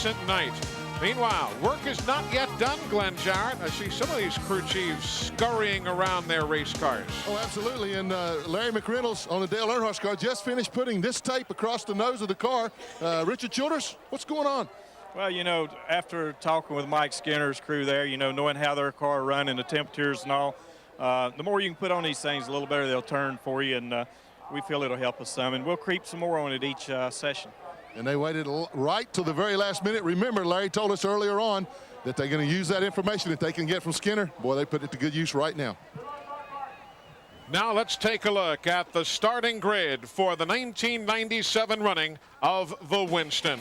decent night. Meanwhile, work is not yet done, Glenn Jarrett. I see some of these crew chiefs scurrying around their race cars. Oh, absolutely. And Larry McReynolds on the Dale Earnhardt's car just finished putting this tape across the nose of the car. Richard Childers, what's going on? Well, you know, after talking with Mike Skinner's crew there, you know, knowing how their car run and the temperatures and all, the more you can put on these things, the little better they'll turn for you. And we feel it'll help us some. And we'll creep some more on it each session. And they waited right till the very last minute. Remember, Larry told us earlier on that they're going to use that information that they can get from Skinner. Boy, they put it to good use right now. Now let's take a look at the starting grid for the 1997 running of the Winston.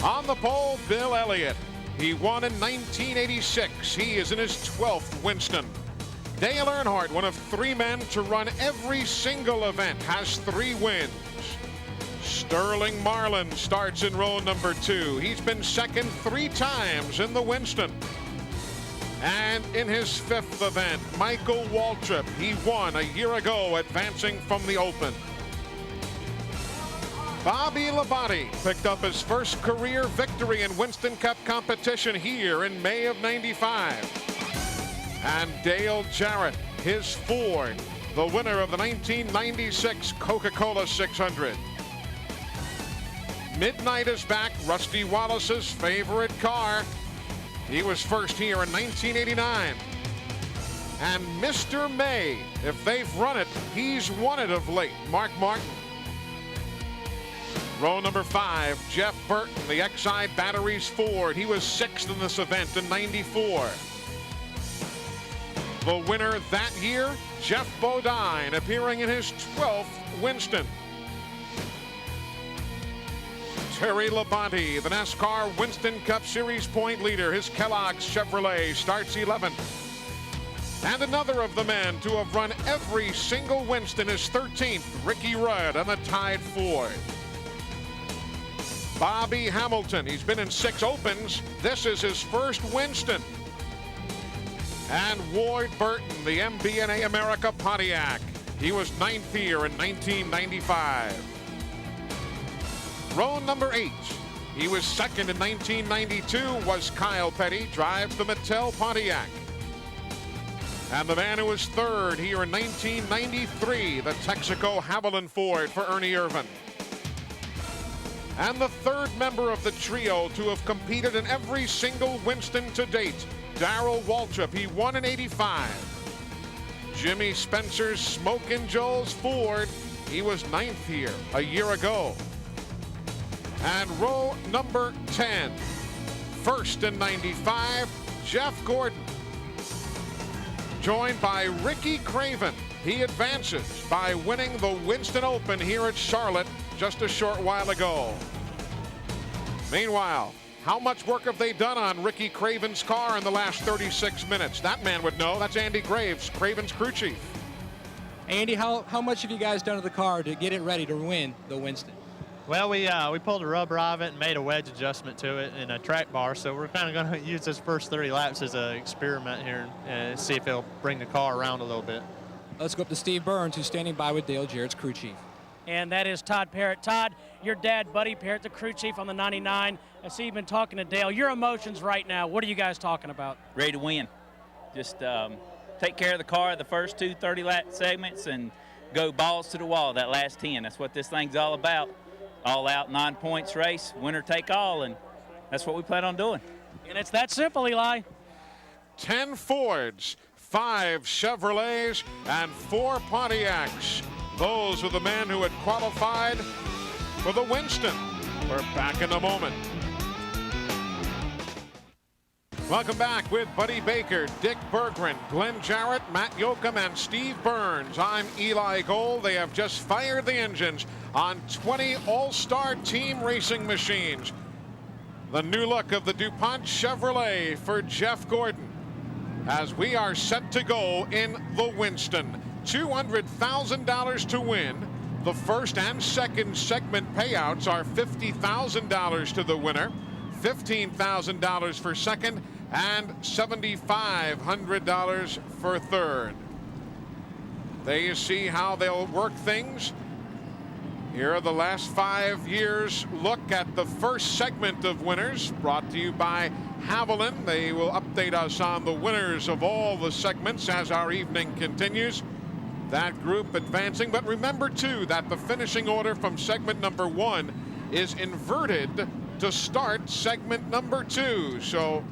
On the pole, Bill Elliott. He won in 1986. He is in his 12th Winston. Dale Earnhardt, one of 3 men to run every single event, has 3 wins. Sterling Marlin starts in row number 2. He's been second 3 times in the Winston. And in his 5th event, Michael Waltrip. He won a year ago, advancing from the Open. Bobby Labonte picked up his first career victory in Winston Cup competition here in May of '95. And Dale Jarrett, his Ford, the winner of the 1996 Coca-Cola 600. Midnight is back, Rusty Wallace's favorite car. He was first here in 1989. And Mr. May, if they've run it, he's won it of late, Mark Martin. Row number 5, Jeff Burton, the Exide Batteries Ford. He was 6th in this event in '94. The winner that year, Jeff Bodine, appearing in his 12th Winston. Terry Labonte, the NASCAR Winston Cup Series point leader. His Kellogg's Chevrolet starts 11th. And another of the men to have run every single Winston is 13th, Ricky Rudd on the Tide Ford. Bobby Hamilton, he's been in 6 Opens. This is his first Winston. And Ward Burton, the MBNA America Pontiac. He was 9th here in 1995. Row number 8. He was 2nd in 1992, was Kyle Petty, drives the Mattel Pontiac. And the man who was 3rd here in 1993, the Texaco Haviland Ford for Ernie Irvin. And the 3rd member of the trio to have competed in every single Winston to date, Darrell Waltrip. He won in '85. Jimmy Spencer's Smokin' Joe's Ford. He was 9th here a year ago. And row number 10. First in '95, Jeff Gordon. Joined by Ricky Craven. He advances by winning the Winston Open here at Charlotte just a short while ago. Meanwhile, how much work have they done on Ricky Craven's car in the last 36 minutes? That man would know. That's Andy Graves, Craven's crew chief. Andy, how much have you guys done to the car to get it ready to win the Winston? Well, we pulled a rubber off it and made a wedge adjustment to it and a track bar. So we're kind of going to use this first 30 laps as an experiment here and see if it'll bring the car around a little bit. Let's go up to Steve Burns, who's standing by with Dale Jarrett's crew chief. And that is Todd Parrott. Todd, your dad, Buddy Parrott, the crew chief on the 99. I see you've been talking to Dale. Your emotions right now, what are you guys talking about? Ready to win. Just take care of the car the first 2 30-lap segments and go balls to the wall that last 10. That's what this thing's all about. All out 9 points race, winner take all, and that's what we plan on doing. And it's that simple, Eli. 10 Fords, 5 Chevrolets, and 4 Pontiacs. Those were the men who had qualified for the Winston. We're back in a moment. Welcome back with Buddy Baker, Dick Berggren, Glenn Jarrett, Matt Yoakum, and Steve Burns. I'm Eli Gold. They have just fired the engines on 20 All-Star Team racing machines. The new look of the DuPont Chevrolet for Jeff Gordon as we are set to go in the Winston. $200,000 to win. The first and second segment payouts are $50,000 to the winner, $15,000 for second, and $7,500 for third. There you see how they'll work things. Here are the last 5 years look at the first segment of winners, brought to you by Haviland. They will update us on the winners of all the segments as our evening continues. That group advancing, but remember too that the finishing order from segment number 1 is inverted to start segment number 2. So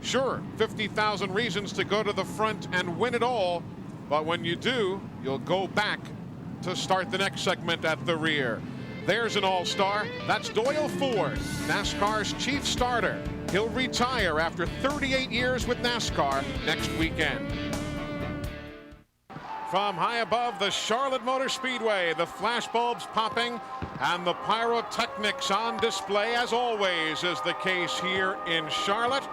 sure, 50,000 reasons to go to the front and win it all, but when you do, you'll go back to start the next segment at the rear. There's an all-star. That's Doyle Ford, NASCAR's chief starter. He'll retire after 38 years with NASCAR next weekend. From high above the Charlotte Motor Speedway, the flashbulbs popping and the pyrotechnics on display, as always is the case here in Charlotte.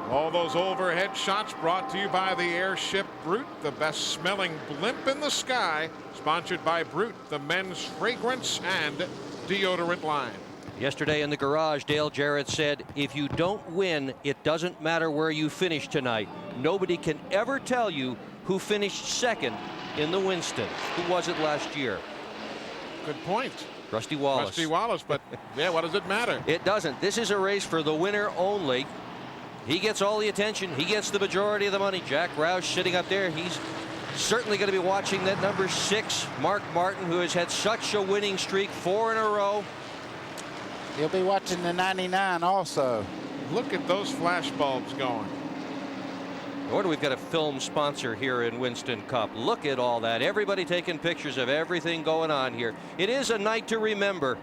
All those overhead shots brought to you by the airship Brute, the best smelling blimp in the sky, sponsored by Brute, the men's fragrance and deodorant line. Yesterday in the garage, Dale Jarrett said, if you don't win, it doesn't matter where you finish tonight. Nobody can ever tell you who finished second in the Winston. Who was it last year? Good point. Rusty Wallace. Rusty Wallace, but yeah, what does it matter? It doesn't. This is a race for the winner only. He gets all the attention. He gets the majority of the money. Jack Roush sitting up there. He's certainly going to be watching that number 6, Mark Martin, who has had such a winning streak, 4 in a row. He'll be watching the 99 also. Look at those flash bulbs going. No wonder we've got a film sponsor here in Winston Cup. Look at all that. Everybody taking pictures of everything going on here. It is a night to remember.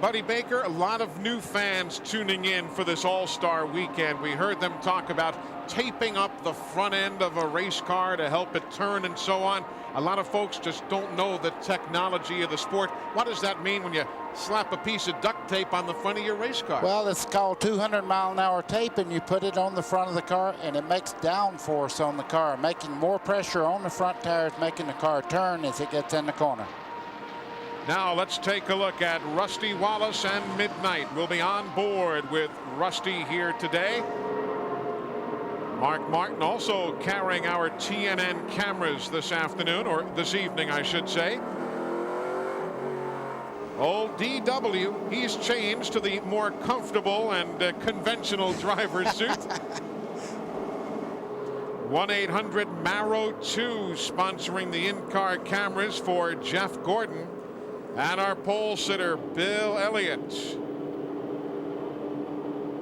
Buddy Baker, a lot of new fans tuning in for this All-Star weekend. We heard them talk about taping up the front end of a race car to help it turn and so on. A lot of folks just don't know the technology of the sport. What does that mean when you slap a piece of duct tape on the front of your race car? Well, it's called 200-mile-an-hour tape, and you put it on the front of the car, and it makes downforce on the car, making more pressure on the front tires, making the car turn as it gets in the corner. Now let's take a look at Rusty Wallace and Midnight. We'll be on board with Rusty here today. Mark Martin also carrying our TNN cameras this afternoon, or this evening, I should say. Old DW, he's changed to the more comfortable and conventional driver's suit. 1-800-MARROW-2 sponsoring the in-car cameras for Jeff Gordon. And our pole sitter, Bill Elliott.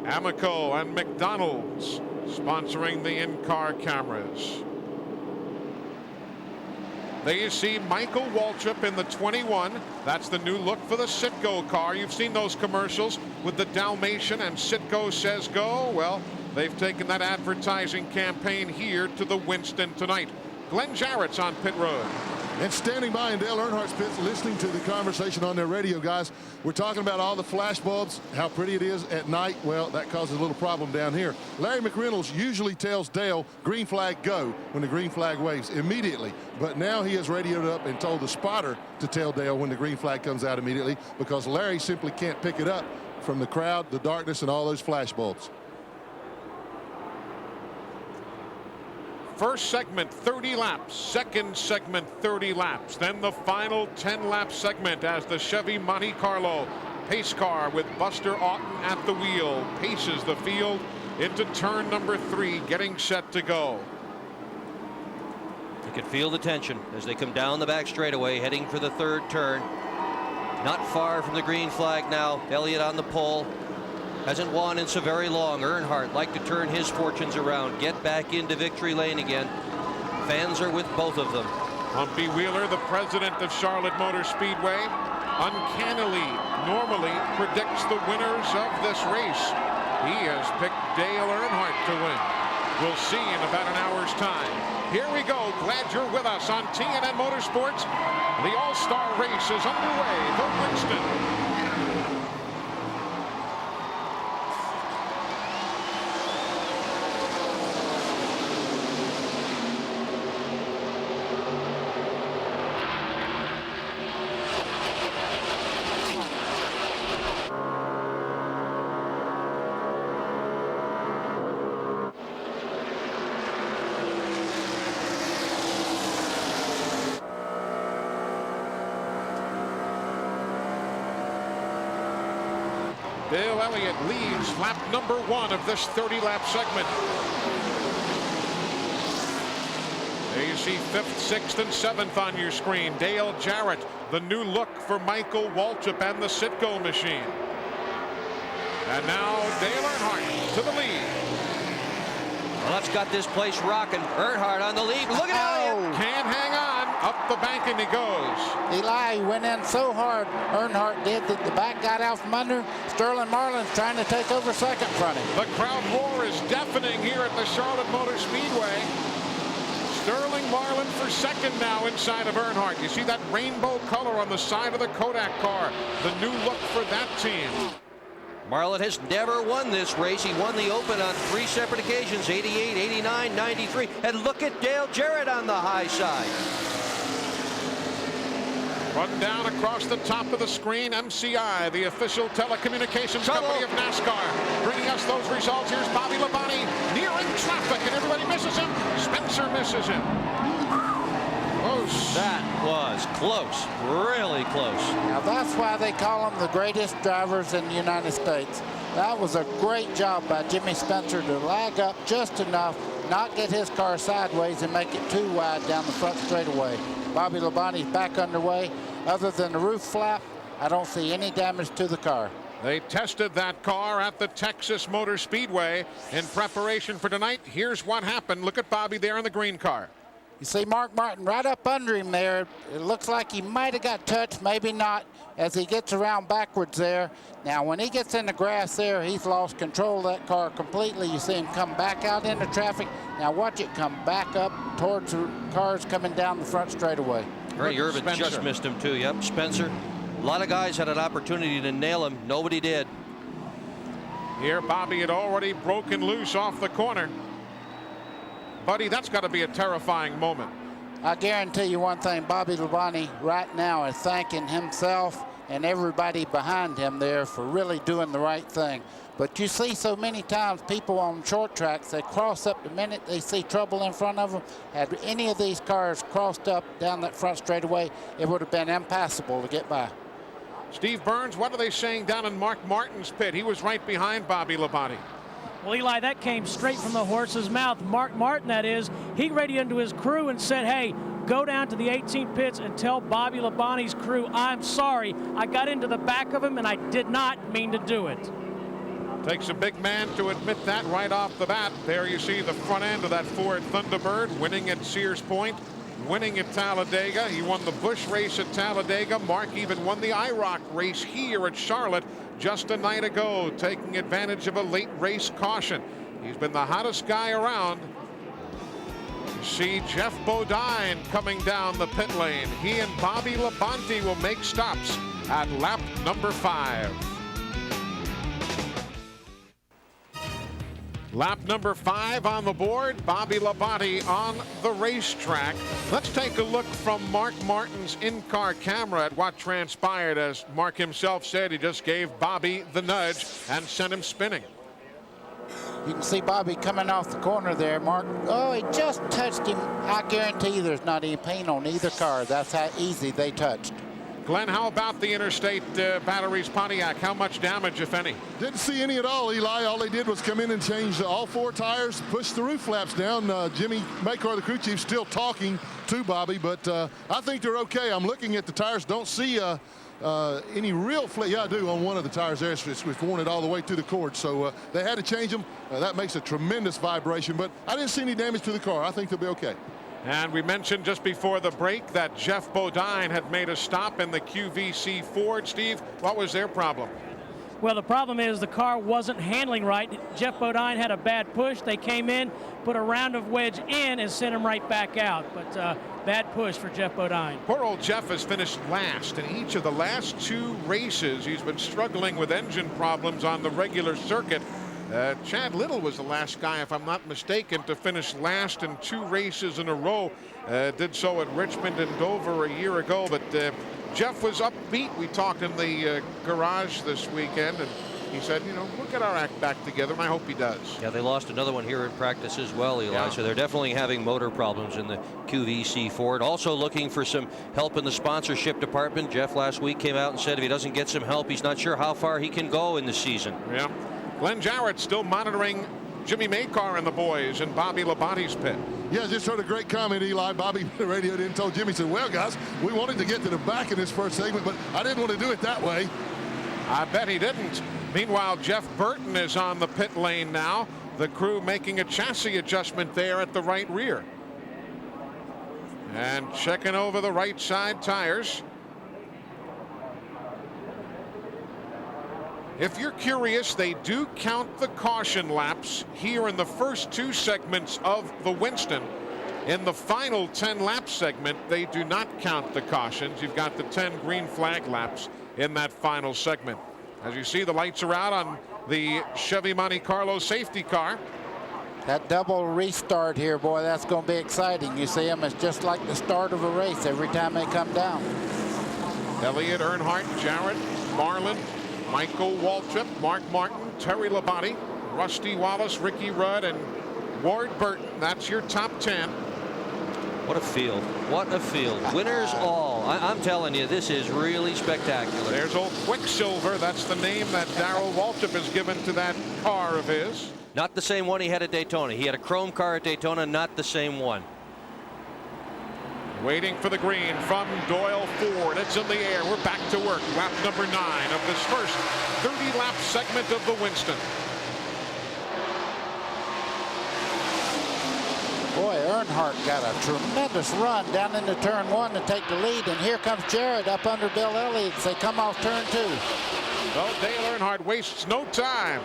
Amico and McDonald's sponsoring the in-car cameras. There you see Michael Waltrip in the 21. That's the new look for the Citgo car. You've seen those commercials with the Dalmatian and Citgo says go. Well, they've taken that advertising campaign here to the Winston tonight. Glenn Jarrett's on pit road. And standing by in Dale Earnhardt's pits, listening to the conversation on their radio, guys. We're talking about all the flash bulbs, how pretty it is at night. Well, that causes a little problem down here. Larry McReynolds usually tells Dale, green flag go, when the green flag waves immediately. But now he has radioed up and told the spotter to tell Dale when the green flag comes out immediately, because Larry simply can't pick it up from the crowd, the darkness, and all those flash bulbs. First segment 30 laps, second segment 30 laps, then the final 10-lap segment as the Chevy Monte Carlo pace car with Buster Auten at the wheel paces the field into turn number 3, getting set to go. You can feel the tension as they come down the back straightaway, heading for the third turn. Not far from the green flag now. Elliott on the pole. Hasn't won in so very long. Earnhardt like to turn his fortunes around, get back into victory lane again. Fans are with both of them. Humpy Wheeler, the president of Charlotte Motor Speedway, uncannily, normally predicts the winners of this race. He has picked Dale Earnhardt to win. We'll see in about an hour's time. Here we go. Glad you're with us on TNN Motorsports. The All-Star race is underway. The Winston. Dale Elliott leads lap number 1 of this 30-lap segment. There you see 5th, 6th, and 7th on your screen. Dale Jarrett, the new look for Michael Waltrip and the Citgo machine. And now Dale Earnhardt to the lead. Well, that's got this place rocking. Earnhardt on the lead. Look at Elliott. Can't hang on. Up the bank and he goes. Eli went in so hard, Earnhardt did, that the back got out from under. Sterling Marlin's trying to take over second from him. The crowd roar is deafening here at the Charlotte Motor Speedway. Sterling Marlin for second now inside of Earnhardt. You see that rainbow color on the side of the Kodak car. The new look for that team. Marlin has never won this race. He won the Open on 3 separate occasions, 88, 89, 93. And look at Dale Jarrett on the high side. Run down across the top of the screen, MCI, the official telecommunications company of NASCAR, bringing us those results. Here's Bobby Labonte nearing traffic, and everybody misses him. Spencer misses him. Close. That was close, really close. Now that's why they call them the greatest drivers in the United States. That was a great job by Jimmy Spencer to lag up just enough, not get his car sideways and make it too wide down the front straightaway. Bobby Labonte's back underway. Other than the roof flap, I don't see any damage to the car. They tested that car at the Texas Motor Speedway in preparation for tonight. Here's what happened. Look at Bobby there in the green car. You see Mark Martin right up under him there. It looks like he might have got touched, maybe not, as he gets around backwards there. Now, when he gets in the grass there, he's lost control of that car completely. You see him come back out into traffic. Now watch it come back up towards the cars coming down the front straightaway. Ray Irvin just missed him too. Yep, Spencer. A lot of guys had an opportunity to nail him. Nobody did. Here, Bobby had already broken loose off the corner. Buddy, that's got to be a terrifying moment. I guarantee you one thing, Bobby Labonte right now is thanking himself and everybody behind him there for really doing the right thing. But you see so many times people on short tracks, they cross up the minute they see trouble in front of them. Had any of these cars crossed up down that front straightaway, it would have been impassable to get by. Steve Burns, what are they saying down in Mark Martin's pit? He was right behind Bobby Labonte. Well, Eli, that came straight from the horse's mouth. Mark Martin, that is. He radioed into his crew and said, hey, go down to the 18 pits and tell Bobby Labonte's crew, I'm sorry. I got into the back of him, and I did not mean to do it. Takes a big man to admit that right off the bat. There you see the front end of that Ford Thunderbird, winning at Sears Point, winning at Talladega. He won the Busch race at Talladega. Mark even won the IROC race here at Charlotte just a night ago, taking advantage of a late race caution. He's been the hottest guy around. You see Jeff Bodine coming down the pit lane. He and Bobby Labonte will make stops at lap number 5. Lap number 5 on the board. Bobby Labonte on the racetrack. Let's take a look from Mark Martin's in-car camera at what transpired. As Mark himself said, he just gave Bobby the nudge and sent him spinning. You can see Bobby coming off the corner there. Mark, oh, he just touched him. I guarantee you there's not any paint on either car. That's how easy they touched. Glenn, how about the Interstate Batteries Pontiac? How much damage, if any? Didn't see any at all, Eli. All they did was come in and change all 4 tires, push the roof flaps down. Jimmy Maycar, the crew chief, still talking to Bobby, but I think they're okay. I'm looking at the tires, don't see any real flip. Yeah, I do on one of the tires there. It's worn it all the way through the cord, so they had to change them. That makes a tremendous vibration, but I didn't see any damage to the car. I think they'll be okay. And we mentioned just before the break that Jeff Bodine had made a stop in the QVC Ford. Steve, what was their problem? Well, the problem is the car wasn't handling right. Jeff Bodine had a bad push. They came in, put a round of wedge in, and sent him right back out. But bad push for Jeff Bodine. Poor old Jeff has finished last in each of the last 2 races. He's been struggling with engine problems on the regular circuit. Chad Little was the last guy, if I'm not mistaken, to finish last in 2 races in a row. Did so at Richmond and Dover a year ago, but Jeff was upbeat. We talked in the garage this weekend, and He said, you know, we'll get our act back together, and I hope he does. Yeah, they lost another one here in practice as well, Eli. So they're definitely having motor problems in the QVC Ford. Also looking for some help in the sponsorship department. Jeff last week came out and said if he doesn't get some help, he's not sure how far he can go in the season. Yeah. Glenn Jarrett still monitoring Jimmy Maycar and the boys in Bobby Labonte's pit. Yeah, just heard a great comment, Eli. Bobby the radio didn't told Jimmy, said, well, guys, we wanted to get to the back in this first segment, but I didn't want to do it that way. I bet he didn't. Meanwhile, Jeff Burton is on the pit lane now. The crew making a chassis adjustment there at the right rear. And checking over the right side tires. If you're curious, they do count the caution laps here in the first 2 segments of the Winston. In the final 10-lap segment, they do not count the cautions. You've got the 10 green flag laps in that final segment. As you see, the lights are out on the Chevy Monte Carlo safety car. That double restart here, boy, that's going to be exciting. You see them, it's just like the start of a race every time they come down. Elliott, Earnhardt, Jarrett, Marlin, Michael Waltrip, Mark Martin, Terry Labonte, Rusty Wallace, Ricky Rudd, and Ward Burton. That's your top 10. What a field. What a field. Winners all. I'm telling you, this is really spectacular. There's old Quicksilver. That's the name that Darrell Waltrip has given to that car of his. Not the same one he had at Daytona. He had a chrome car at Daytona, not the same one. Waiting for the green from Doyle Ford. It's in the air. We're back to work. Lap number 9 of this first 30-lap segment of the Winston. Boy, Earnhardt got a tremendous run down into turn 1 to take the lead, and here comes Jarrett up under Bill Elliott as they come off turn 2. Well, Dale Earnhardt wastes no time.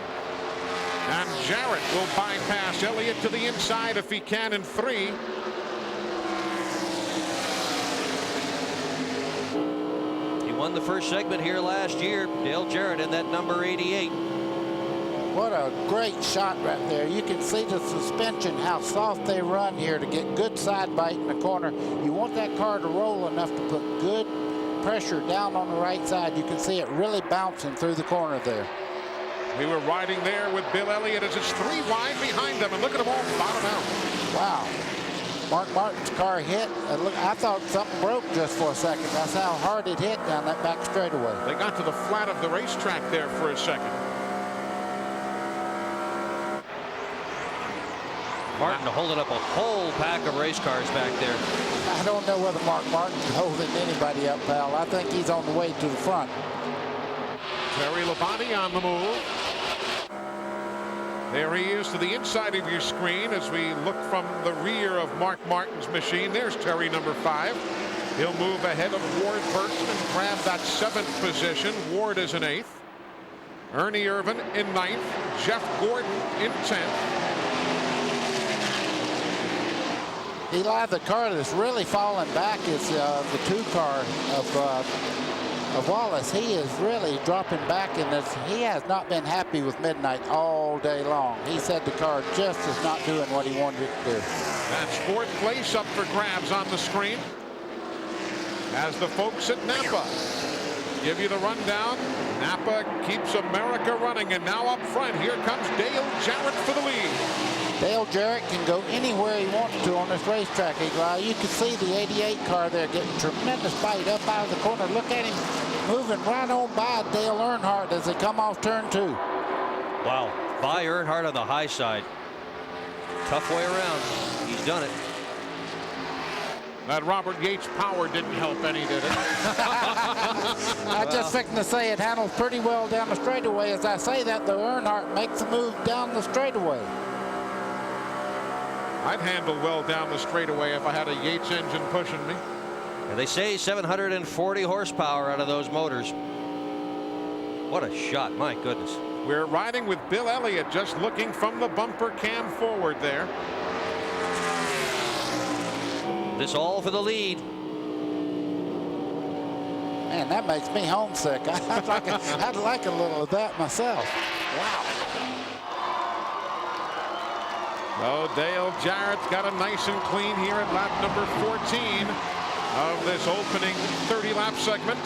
And Jarrett will bypass Elliott to the inside if he can in 3. He won the first segment here last year. Dale Jarrett in that number 88. What a great shot right there. You can see the suspension, how soft they run here to get good side bite in the corner. You want that car to roll enough to put good pressure down on the right side. You can see it really bouncing through the corner there. We were riding there with Bill Elliott as it's 3 wide behind them, and look at them all bottom out. Wow. Mark Martin's car hit. Look, I thought something broke just for a second. That's how hard it hit down that back straightaway. They got to the flat of the racetrack there for a second. Martin holding up a whole pack of race cars back there. I don't know whether Mark Martin's holding anybody up, pal. I think he's on the way to the front. Terry Labonte on the move. There he is to the inside of your screen as we look from the rear of Mark Martin's machine. There's Terry, number 5. He'll move ahead of Ward Burton and grab that 7th position. Ward is in 8th. Ernie Irvin in 9th. Jeff Gordon in 10th. Eli, the car that's really falling back is the 2 car of Wallace. He is really dropping back in this. He has not been happy with Midnight all day long. He said the car just is not doing what he wanted it to do. That's 4th place up for grabs on the screen as the folks at Napa give you the rundown. Napa keeps America running, and now up front, here comes Dale Jarrett for the lead. Dale Jarrett can go anywhere he wants to on this racetrack, Eli. You can see the 88 car there getting tremendous bite up out of the corner. Look at him moving right on by Dale Earnhardt as they come off turn 2. Wow. By Earnhardt on the high side. Tough way around. He's done it. That Robert Yates power didn't help any, did it? I just fixing to say it handles pretty well down the straightaway. As I say that, the Earnhardt makes a move down the straightaway. I'd handle well down the straightaway if I had a Yates engine pushing me. And they say 740 horsepower out of those motors. What a shot, my goodness. We're riding with Bill Elliott just looking from the bumper cam forward there. This all for the lead. Man, that makes me homesick. I'd like a little of that myself. Wow. Oh, Dale Jarrett's got it nice and clean here at lap number 14 of this opening 30-lap segment.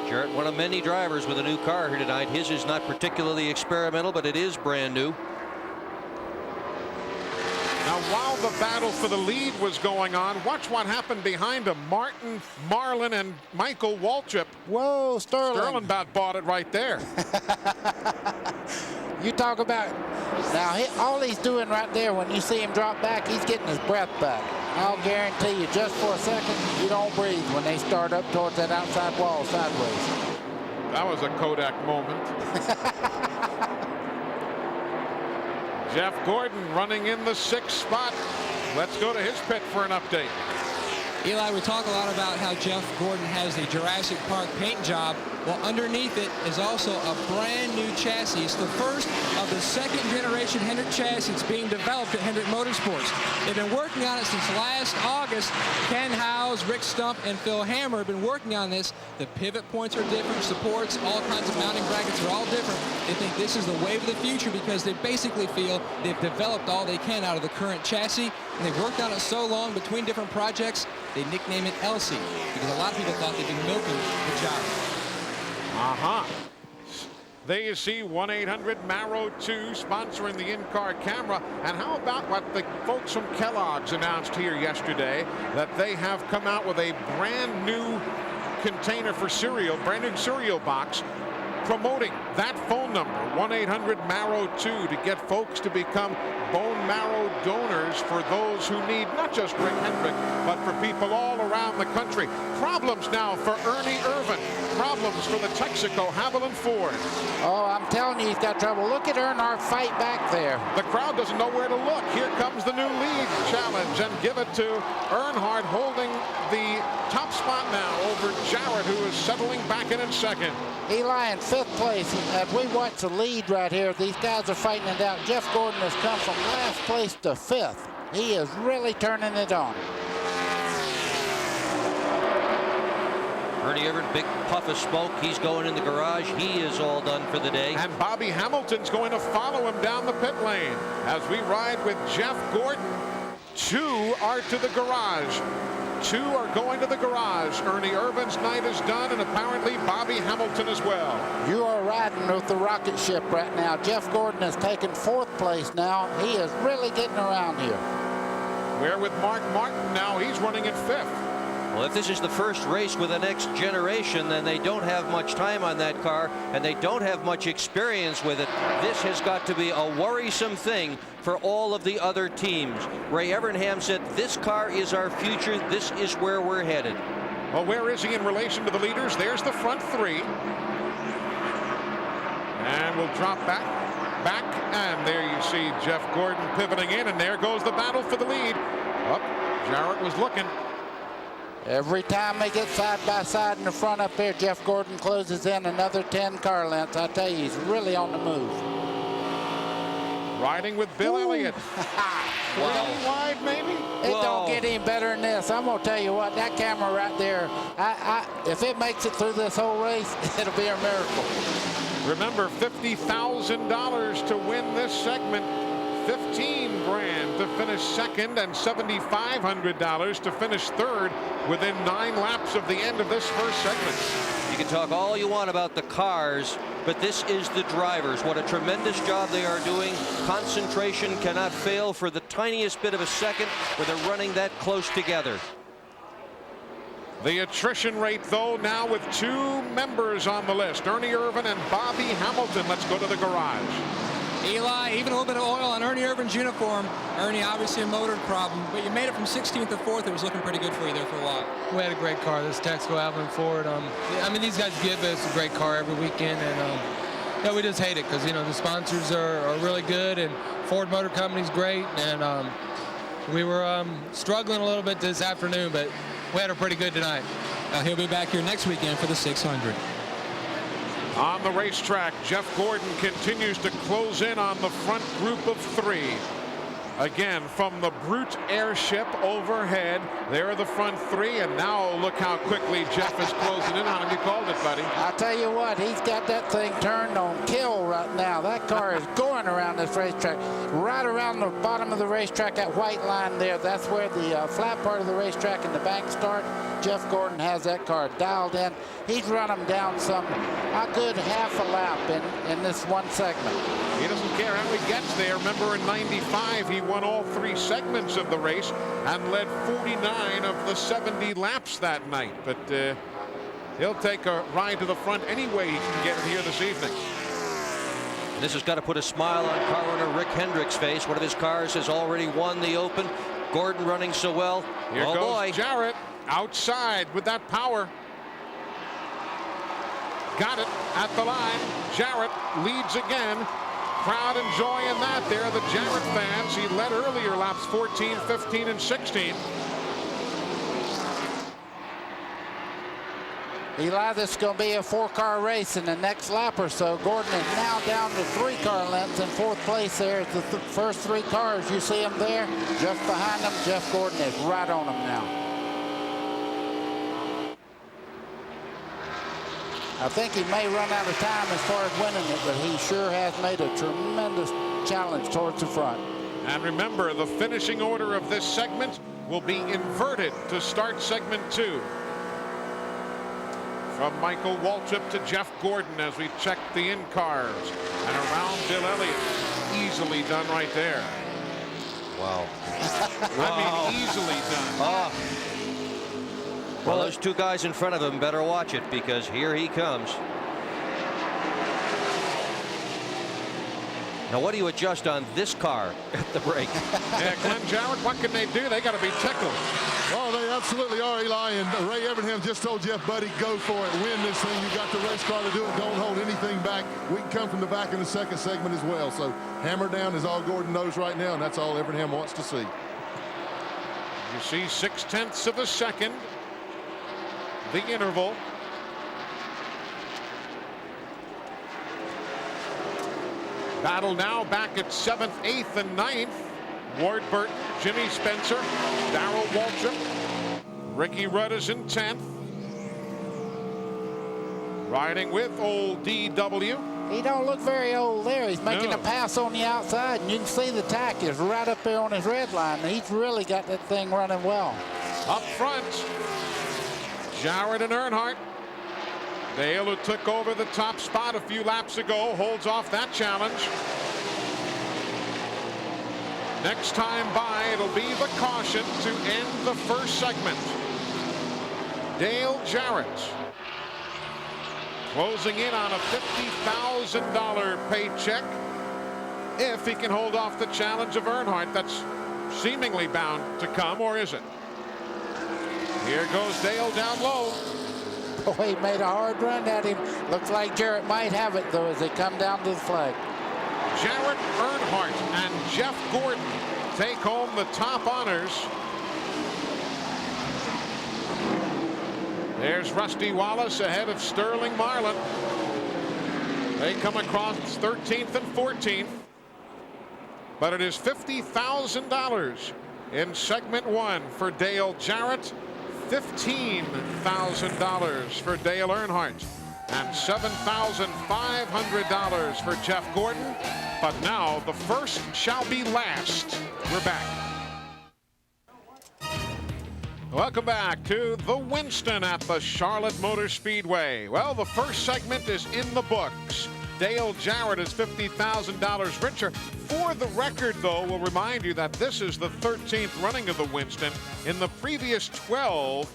Jarrett, one of many drivers with a new car here tonight. His is not particularly experimental, but it is brand new. Now, while the battle for the lead was going on, watch what happened behind him. Martin, Marlin, and Michael Waltrip. Whoa, Sterling. Sterling about bought it right there. You talk about, now all he's doing right there, when you see him drop back, he's getting his breath back. I'll guarantee you, just for a second, you don't breathe when they start up towards that outside wall sideways. That was a Kodak moment. Jeff Gordon running in the 6th spot. Let's go to his pit for an update. Eli, we talk a lot about how Jeff Gordon has the Jurassic Park paint job. Well, underneath it is also a brand new chassis. It's the first of the second generation Hendrick chassis being developed at Hendrick Motorsports. They've been working on it since last August. Ken Howes, Rick Stump, and Phil Hammer have been working on this. The pivot points are different, supports, all kinds of mounting brackets are all different. They think this is the wave of the future because they basically feel they've developed all they can out of the current chassis, and they've worked on it so long between different projects, they nickname it Elsie because a lot of people thought they'd been milking the job. There you see 1-800-MARROW-2 sponsoring the in-car camera. And how about what the folks from Kellogg's announced here yesterday, that they have come out with a brand new container for cereal, brand new cereal box, promoting that phone number, 1-800-MARROW-2, to get folks to become bone marrow donors for those who need not just Rick Hendrick, but for people all around the country. Problems now for Ernie Irvan. Problems for the Texaco Haviland Ford. Oh, I'm telling you, he's got trouble. Look at Earnhardt fight back there. The crowd doesn't know where to look. Here comes the new lead challenge, and give it to Earnhardt, holding the top spot now over Jarrett, who is settling back in second. Eli in 5th place. As we watch the lead right here, these guys are fighting it out. Jeff Gordon has come from last place to 5th. He is really turning it on. Ernie Irvan, big puff of smoke. He's going in the garage. He is all done for the day. And Bobby Hamilton's going to follow him down the pit lane as we ride with Jeff Gordon. 2 are to the garage. 2 are going to the garage. Ernie Irvan's night is done, and apparently Bobby Hamilton as well. You are riding with the rocket ship right now. Jeff Gordon has taken 4th place now. He is really getting around here. We're with Mark Martin now. He's running in 5th. Well, if this is the first race with the next generation, then they don't have much time on that car, and they don't have much experience with it. This has got to be a worrisome thing for all of the other teams. Ray Evernham said, this car is our future. This is where we're headed. Well, where is he in relation to the leaders? There's the front 3. And we'll drop back, and there you see Jeff Gordon pivoting in, and there goes the battle for the lead. Up, Jarrett was looking. Every time they get side by side in the front up there, Jeff Gordon closes in another 10 car lengths. I tell you, he's really on the move. Riding with Bill Elliott. Wow. Wide, maybe? It don't get any better than this. I'm going to tell you what, that camera right there, if it makes it through this whole race, it'll be a miracle. Remember, $50,000 to win this segment. $15 grand to finish 2nd, and $7,500 to finish 3rd within 9 laps of the end of this first segment. You can talk all you want about the cars, but this is the drivers. What a tremendous job they are doing. Concentration cannot fail for the tiniest bit of a second when they're running that close together. The attrition rate, though, now with 2 members on the list, Ernie Irvan and Bobby Hamilton. Let's go to the garage. Eli, even a little bit of oil on Ernie Irvan's uniform. Ernie, obviously a motor problem, but you made it from 16th to 4th. It was looking pretty good for you there for a while. We had a great car. This Texaco Haviland Ford. I mean, these guys give us a great car every weekend, and yeah, we just hate it because, you know, the sponsors are really good, and Ford Motor Company's great, and we were struggling a little bit this afternoon, but we had a pretty good tonight. He'll be back here next weekend for the 600. On the racetrack, Jeff Gordon continues to close in on the front group of 3. Again, from the Brute airship overhead, there are the front 3, and now look how quickly Jeff is closing in on him. You called it, buddy. I tell you what, he's got that thing turned on kill right now. That car is going around this racetrack, right around the bottom of the racetrack, that white line there. That's where the flat part of the racetrack and the bank start. Jeff Gordon has that car dialed in. He's run them down a good half a lap in this one segment. He doesn't care how he gets there. Remember, in 95, he won all 3 segments of the race and led 49 of the 70 laps that night. But he'll take a ride to the front any way he can get here this evening. This has got to put a smile on car owner Rick Hendrick's face. One of his cars has already won the Open. Gordon running so well. Here oh goes boy. Jarrett outside with that power. Got it at the line. Jarrett leads again. Crowd enjoying that there. The Jarrett fans. He led earlier laps 14, 15, and 16. Eli, this is going to be a 4-car race in the next lap or so. Gordon is now down to 3-car lengths in 4th place there. The first 3 cars, you see him there. Just behind him, Jeff Gordon is right on him now. I think he may run out of time as far as winning it, but he sure has made a tremendous challenge towards the front. And remember, the finishing order of this segment will be inverted to start segment 2. From Michael Waltrip to Jeff Gordon as we check the in-cars. And around Bill Elliott. Easily done right there. Wow. I mean, easily done. Oh. Well, those 2 guys in front of him better watch it, because here he comes. Now, what do you adjust on this car at the brake? Yeah, Glenn Jarrett, what can they do? They got to be tickled. Oh, they absolutely are, Eli. And Ray Evernham just told Jeff, buddy, go for it. Win this thing. You got the race car to do it. Don't hold anything back. We can come from the back in the second segment as well. So hammer down is all Gordon knows right now, and that's all Evernham wants to see. You see 0.6 of a second. The interval. Battle now back at 7th, 8th, and 9th. Ward Burton, Jimmy Spencer, Darrell Waltrip, Ricky Rudd is in 10th. Riding with old DW. He don't look very old there. He's making a pass on the outside, and you can see the tack is right up there on his red line. He's really got that thing running well. Up front, Jarrett and Earnhardt. Dale, who took over the top spot a few laps ago, holds off that challenge. Next time by, it'll be the caution to end the first segment. Dale Jarrett closing in on a $50,000 paycheck if he can hold off the challenge of Earnhardt. That's seemingly bound to come, or is it? Here goes Dale down low. Boy, he made a hard run at him. Looks like Jarrett might have it, though, as they come down to the flag. Jarrett Earnhardt and Jeff Gordon take home the top honors. There's Rusty Wallace ahead of Sterling Marlin. They come across 13th and 14th. But it is $50,000 in segment 1 for Dale Jarrett, $15,000 for Dale Earnhardt, and $7,500 for Jeff Gordon. But now the first shall be last. We're back. Welcome back to the Winston at the Charlotte Motor Speedway. Well, the first segment is in the books. Dale Jarrett is $50,000 richer. For the record, though, we'll remind you that this is the 13th running of the Winston. In the previous 12,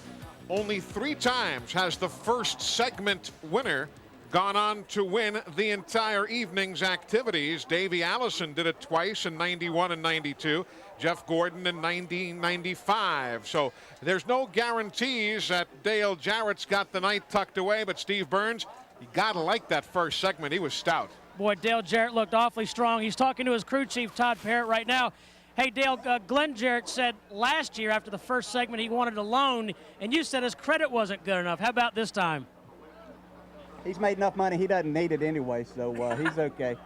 only 3 times has the first segment winner gone on to win the entire evening's activities. Davey Allison did it twice in 91 and 92. Jeff Gordon in 1995. So there's no guarantees that Dale Jarrett's got the night tucked away, but Steve Burns, you gotta like that first segment. He was stout. Boy, Dale Jarrett looked awfully strong. He's talking to his crew chief, Todd Parrott, right now. Hey, Dale, Glenn Jarrett said last year after the first segment he wanted a loan, and you said his credit wasn't good enough. How about this time? He's made enough money, he doesn't need it anyway, so he's okay.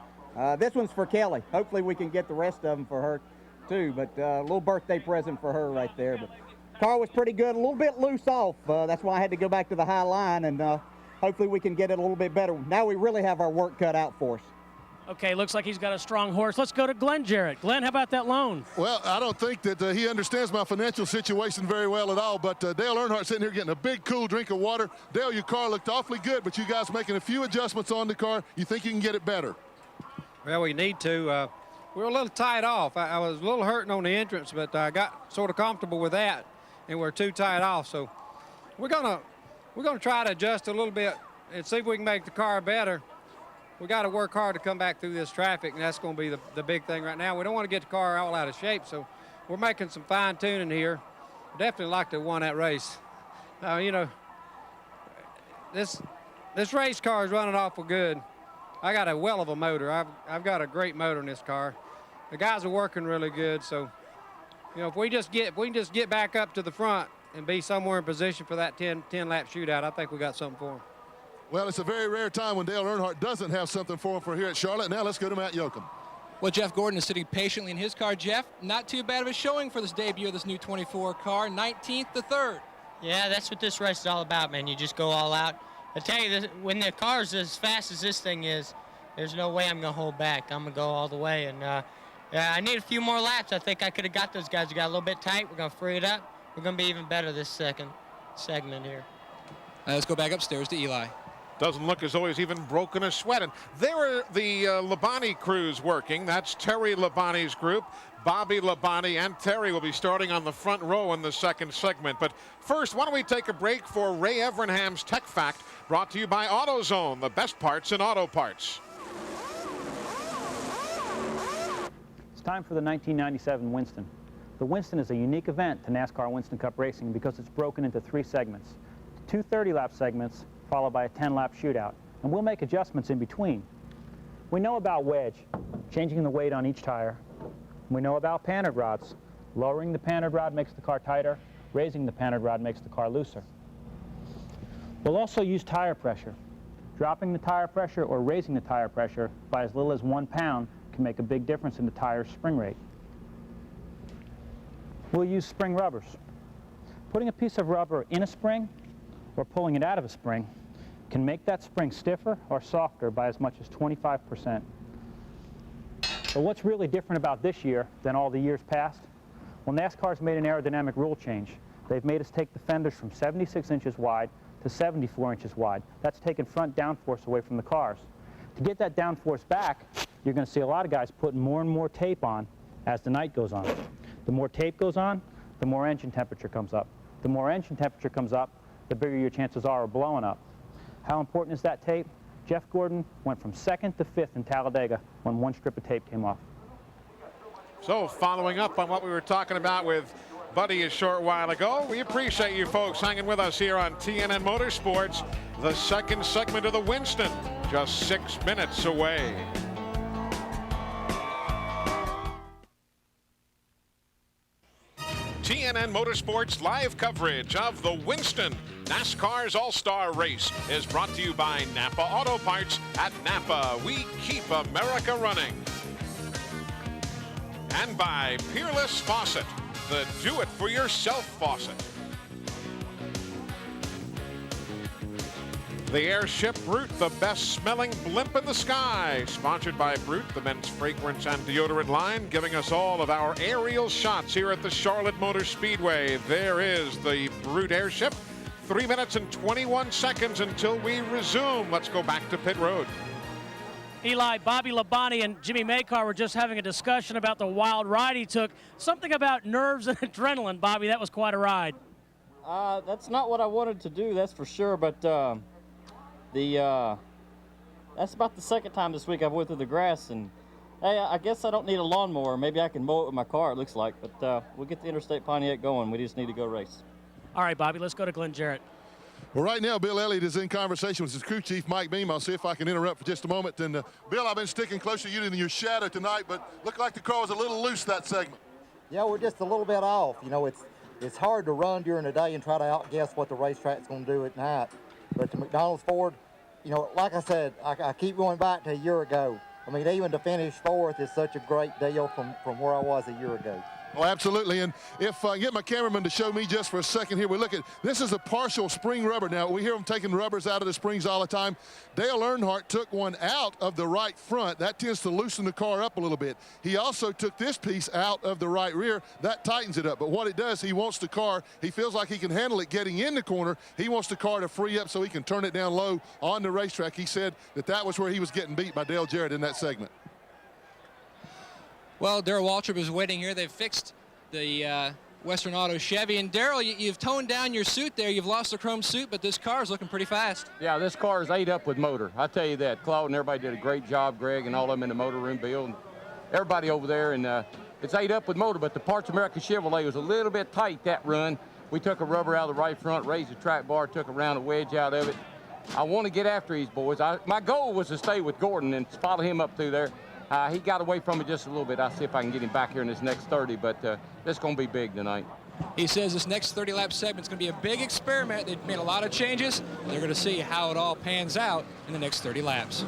This one's for Kelly. Hopefully we can get the rest of them for her too, but a little birthday present for her right there. But car was pretty good, a little bit loose off. That's why I had to go back to the high line, and hopefully we can get it a little bit better. Now we really have our work cut out for us. Okay, looks like he's got a strong horse. Let's go to Glenn Jarrett. Glenn, how about that loan? Well, I don't think that he understands my financial situation very well at all, but Dale Earnhardt sitting here getting a big, cool drink of water. Dale, your car looked awfully good, but you guys making a few adjustments on the car. You think you can get it better? Well, we need to. We're a little tied off. I was a little hurting on the entrance, but I got sort of comfortable with that, and we're too tied off. So we're gonna try to adjust a little bit and see if we can make the car better. We got to work hard to come back through this traffic, and that's going to be the big thing right now. We don't want to get the car all out of shape, so we're making some fine-tuning here. Definitely like to have won that race. You know, this race car is running awful good. I got a well of a motor. I've got a great motor in this car. The guys are working really good, so you know, if we can just get back up to the front and be somewhere in position for that 10-lap shootout, I think we got something for them. Well, it's a very rare time when Dale Earnhardt doesn't have something for him for here at Charlotte. Now let's go to Matt Yoakum. Well, Jeff Gordon is sitting patiently in his car. Jeff, not too bad of a showing for this debut of this new 24 car, 19th to 3rd. Yeah, that's what this race is all about, man. You just go all out. I tell you, when the car's as fast as this thing is, there's no way I'm going to hold back. I'm going to go all the way. And I need a few more laps. I think I could have got those guys. We got a little bit tight. We're going to free it up. We're going to be even better this second segment here. Let's go back upstairs to Eli. Doesn't look as though he's even broken a sweat. And there are the Labonte crews working. That's Terry Labonte's group. Bobby Labonte and Terry will be starting on the front row in the second segment. But first, why don't we take a break for Ray Evernham's Tech Fact, brought to you by AutoZone, the best parts in auto parts. It's time for the 1997 Winston. The Winston is a unique event to NASCAR Winston Cup racing because it's broken into 3 segments. 2 30-lap segments, followed by a 10-lap shootout, and we'll make adjustments in between. We know about wedge, changing the weight on each tire. We know about panhead rods. Lowering the panhead rod makes the car tighter, raising the panhead rod makes the car looser. We'll also use tire pressure. Dropping the tire pressure or raising the tire pressure by as little as 1 pound can make a big difference in the tire's spring rate. We'll use spring rubbers. Putting a piece of rubber in a spring or pulling it out of a spring can make that spring stiffer or softer by as much as 25%. But what's really different about this year than all the years past? Well, NASCAR's made an aerodynamic rule change. They've made us take the fenders from 76 inches wide to 74 inches wide. That's taken front downforce away from the cars. To get that downforce back, you're going to see a lot of guys putting more and more tape on as the night goes on. The more tape goes on, the more engine temperature comes up. The more engine temperature comes up, the bigger your chances are of blowing up. How important is that tape? Jeff Gordon went from 2nd to 5th in Talladega when 1 strip of tape came off. So following up on what we were talking about with Buddy a short while ago, we appreciate you folks hanging with us here on TNN Motorsports. The second segment of the Winston, just 6 minutes away. TNN Motorsports live coverage of the Winston, NASCAR's All-Star Race, is brought to you by Napa Auto Parts. At Napa, we keep America running. And by Peerless Faucet, the do-it-for-yourself faucet. The Airship Brute, the best-smelling blimp in the sky. Sponsored by Brute, the men's fragrance and deodorant line, giving us all of our aerial shots here at the Charlotte Motor Speedway. There is the Brute Airship. 3 minutes and 21 seconds until we resume. Let's go back to pit road. Eli, Bobby Labonte and Jimmy Makar were just having a discussion about the wild ride he took. Something about nerves and adrenaline, Bobby. That was quite a ride. That's not what I wanted to do, that's for sure, but that's about the second time this week I've went through the grass, and hey, I guess I don't need a lawnmower. Maybe I can mow it with my car, it looks like, but we'll get the Interstate Pontiac going. We just need to go race. All right, Bobby, let's go to Glenn Jarrett. Well, right now, Bill Elliott is in conversation with his crew chief, Mike Beam. I'll see if I can interrupt for just a moment. And, Bill, I've been sticking closer to you than your shadow tonight, but looked like the car was a little loose that segment. Yeah, we're just a little bit off. You know, it's hard to run during the day and try to outguess what the racetrack's going to do at night. But to McDonald's Ford, you know, like I said, I keep going back to a year ago. I mean, even to finish 4th is such a great deal from where I was a year ago. Oh, absolutely. And if I get my cameraman to show me just for a second here, we look at this is a partial spring rubber. Now, we hear them taking rubbers out of the springs all the time. Dale Earnhardt took one out of the right front. That tends to loosen the car up a little bit. He also took this piece out of the right rear. That tightens it up. But what it does, he wants the car, he feels like he can handle it getting in the corner. He wants the car to free up so he can turn it down low on the racetrack. He said that was where he was getting beat by Dale Jarrett in that segment. Well, Darrell Waltrip is waiting here. They've fixed the Western Auto Chevy. And Darrell, you've toned down your suit there. You've lost the chrome suit, but this car is looking pretty fast. Yeah, this car is ate up with motor. I tell you that. Claude and everybody did a great job, Greg, and all of them in the motor room, Bill, and everybody over there. And it's ate up with motor, but the Parts America Chevrolet was a little bit tight that run. We took a rubber out of the right front, raised the track bar, took a round of wedge out of it. I want to get after these boys. My goal was to stay with Gordon and follow him up through there. He got away from it just a little bit. I'll see if I can get him back here in this next 30, but it's going to be big tonight. He says this next 30-lap segment is going to be a big experiment. They've made a lot of changes. They're going to see how it all pans out in the next 30 laps.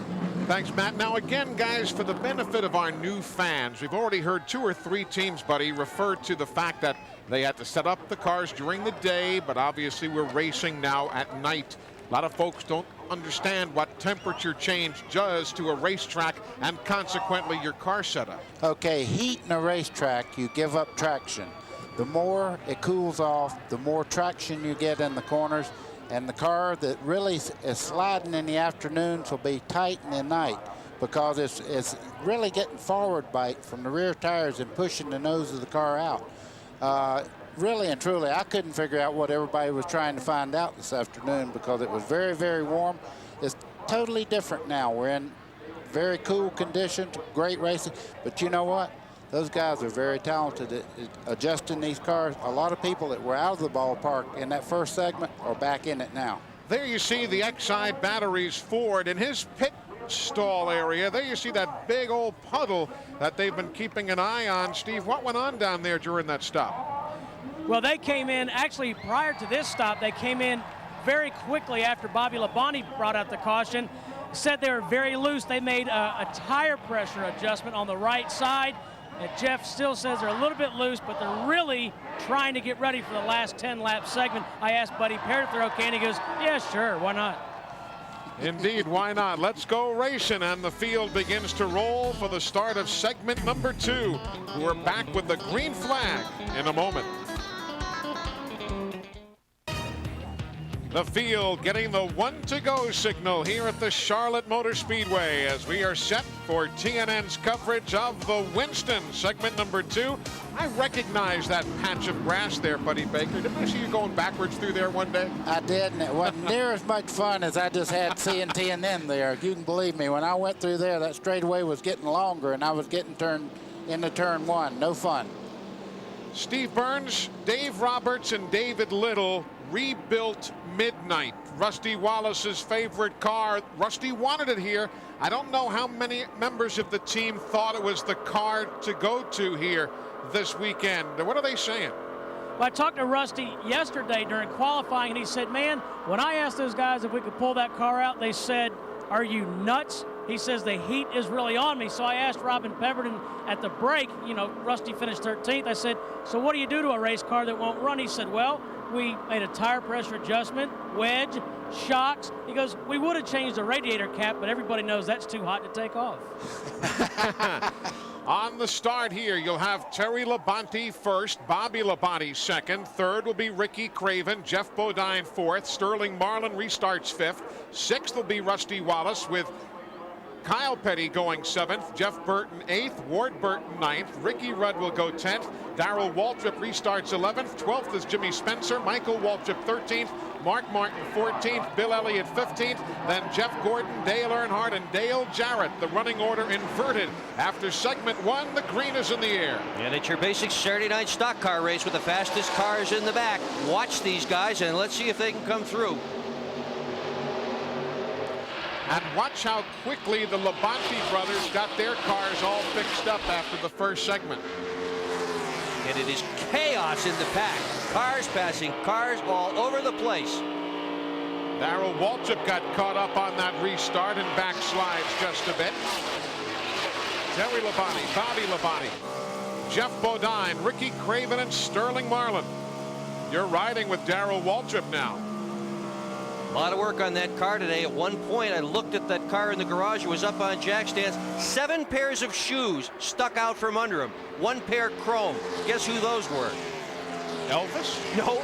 Thanks, Matt. Now, again, guys, for the benefit of our new fans, we've already heard 2 or 3 teams, buddy, refer to the fact that they had to set up the cars during the day, but obviously we're racing now at night. A lot of folks don't understand what temperature change does to a racetrack and consequently your car setup. Okay, heat in a racetrack, you give up traction. The more it cools off, the more traction you get in the corners, and the car that really is sliding in the afternoons will be tight in the night because it's really getting forward bite from the rear tires and pushing the nose of the car out. Really and truly, I couldn't figure out what everybody was trying to find out this afternoon because it was very, very warm. It's totally different now. We're in very cool conditions, great racing. But you know what? Those guys are very talented at adjusting these cars. A lot of people that were out of the ballpark in that first segment are back in it now. There you see the Exide Batteries Ford in his pit stall area. There you see that big old puddle that they've been keeping an eye on. Steve, what went on down there during that stop? Well, they came in, actually prior to this stop, they came in very quickly after Bobby Labonte brought out the caution. Said they were very loose. They made a tire pressure adjustment on the right side. And Jeff still says they're a little bit loose, but they're really trying to get ready for the last 10-lap segment. I asked Buddy Parrott if they're okay, and he goes, yeah, sure, why not? Indeed, why not? Let's go racing, and the field begins to roll for the start of segment number 2. We're back with the green flag in a moment. The field getting the 1-to-go signal here at the Charlotte Motor Speedway as we are set for TNN's coverage of the Winston, segment number 2. I recognize that patch of grass there, Buddy Baker. Didn't I see you going backwards through there one day? I did, and it wasn't near as much fun as I just had seeing TNN there. You can believe me, when I went through there, that straightaway was getting longer, and I was getting turned into turn 1. No fun. Steve Burns, Dave Roberts, and David Little rebuilt Midnight, Rusty Wallace's favorite car. Rusty wanted it here. I don't know how many members of the team thought it was the car to go to here this weekend. What are they saying? Well, I talked to Rusty yesterday during qualifying, and he said, man, when I asked those guys if we could pull that car out, they said, are you nuts? He says the heat is really on me. So I asked Robin Pemberton at the break, you know, Rusty finished 13th. I said, so what do you do to a race car that won't run? He said, well, we made a tire pressure adjustment, wedge, shocks. He goes, we would have changed the radiator cap, but everybody knows that's too hot to take off. On the start here, you'll have Terry Labonte first, Bobby Labonte second. Third will be Ricky Craven, Jeff Bodine fourth, Sterling Marlin restarts fifth. Sixth will be Rusty Wallace with Kyle Petty going 7th, Jeff Burton 8th, Ward Burton 9th, Ricky Rudd will go 10th, Darrell Waltrip restarts 11th, 12th is Jimmy Spencer, Michael Waltrip 13th, Mark Martin 14th, Bill Elliott 15th, then Jeff Gordon, Dale Earnhardt, and Dale Jarrett. The running order inverted. After segment 1, the green is in the air. And it's your basic Saturday night stock car race with the fastest cars in the back. Watch these guys and let's see if they can come through. And watch how quickly the Labonte brothers got their cars all fixed up after the first segment. And it is chaos in the pack. Cars passing cars all over the place. Darrell Waltrip got caught up on that restart and backslides just a bit. Terry Labonte, Bobby Labonte. Jeff Bodine, Ricky Craven, and Sterling Marlin. You're riding with Darrell Waltrip now. A lot of work on that car today. At one point, I looked at that car in the garage. It was up on jack stands. 7 pairs of shoes stuck out from under him. 1 pair chrome. Guess who those were? Elvis? No.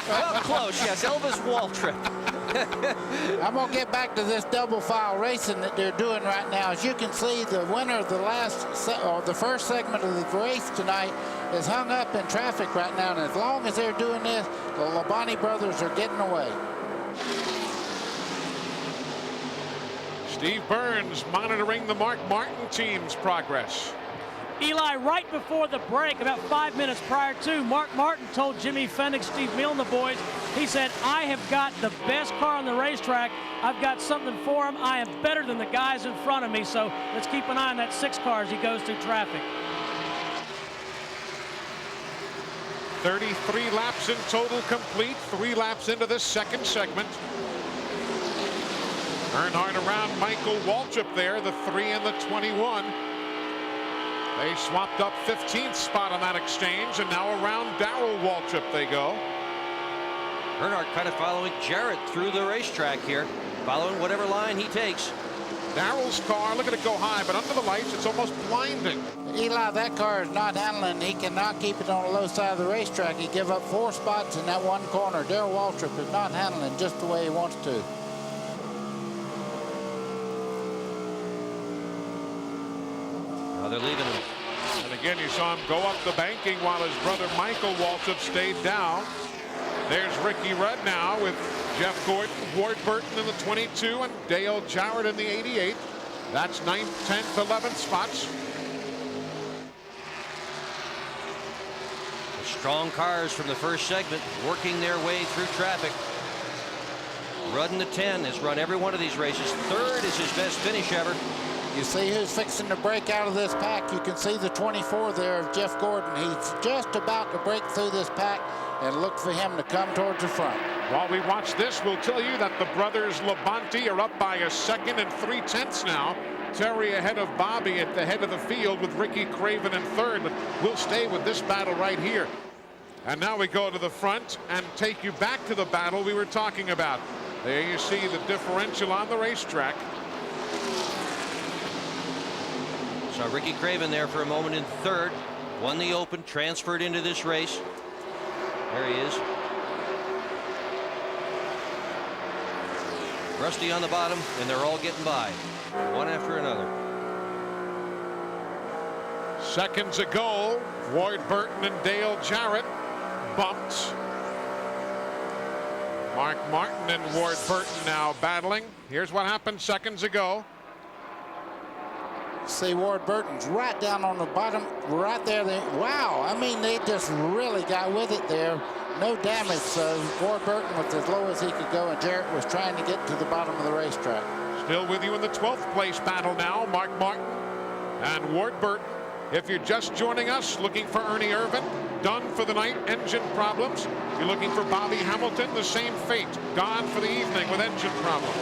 Well, close, yes. Elvis Waltrip. I'm going to get back to this double file racing that they're doing right now. As you can see, the winner of the first segment of the race tonight is hung up in traffic right now. And as long as they're doing this, the Labonte brothers are getting away. Steve Burns monitoring the Mark Martin team's progress. Eli, right before the break, about 5 minutes prior to, Mark Martin told Jimmy Fennick, Steve Milne, the boys, he said, I have got the best car on the racetrack. I've got something for him. I am better than the guys in front of me. So let's keep an eye on that 6 car as he goes through traffic. 33 laps in total complete. 3 laps into this second segment. Earnhardt around Michael Waltrip there, the 3 and the 21. They swapped up 15th spot on that exchange, and now around Darrell Waltrip they go. Earnhardt kind of following Jarrett through the racetrack here, following whatever line he takes. Darrell's car, look at it go high, but under the lights, it's almost blinding. Eli, that car is not handling. He cannot keep it on the low side of the racetrack. He gave up 4 spots in that one corner. Darrell Waltrip is not handling just the way he wants to. Now they're leaving him. And again, you saw him go up the banking while his brother Michael Waltrip stayed down. There's Ricky Rudd now with Jeff Gordon, Ward Burton in the 22, and Dale Jarrett in the 88. That's 9th, 10th, 11th spots. The strong cars from the first segment working their way through traffic. Rudd in the 10 has run every one of these races. 3rd is his best finish ever. You see who's fixing to break out of this pack. You can see the 24 there of Jeff Gordon. He's just about to break through this pack, and look for him to come towards the front. While we watch this, we'll tell you that the brothers Labonte are up by a 2nd and 3/10 now. Terry ahead of Bobby at the head of the field with Ricky Craven in 3rd, but we'll stay with this battle right here. And now we go to the front and take you back to the battle we were talking about. There you see the differential on the racetrack. Saw Ricky Craven there for a moment in 3rd. Won the Open, transferred into this race. There he is. Rusty on the bottom, and they're all getting by, one after another. Seconds ago, Ward Burton and Dale Jarrett bumped. Mark Martin and Ward Burton now battling. Here's what happened seconds ago. See, Ward Burton's right down on the bottom, right there. Wow, I mean, they just really got with it there. No damage, so Ward Burton was as low as he could go, and Jarrett was trying to get to the bottom of the racetrack. Still with you in the 12th place battle now, Mark Martin and Ward Burton. If you're just joining us, looking for Ernie Irvan, done for the night, engine problems. If you're looking for Bobby Hamilton, the same fate, gone for the evening with engine problems.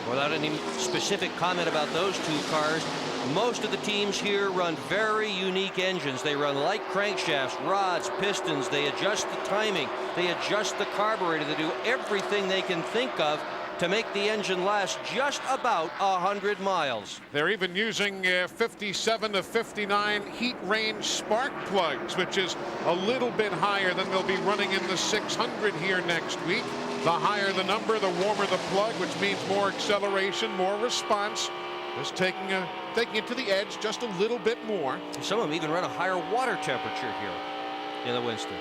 Without any specific comment about those 2 cars, most of the teams here run very unique engines. They run light crankshafts, rods, pistons. They adjust the timing. They adjust the carburetor. They do everything they can think of to make the engine last just about 100 miles. They're even using 57 to 59 heat range spark plugs, which is a little bit higher than they'll be running in the 600 here next week. The higher the number, the warmer the plug, which means more acceleration, more response. Just taking it to the edge just a little bit more. Some of them even run a higher water temperature here in the Winston.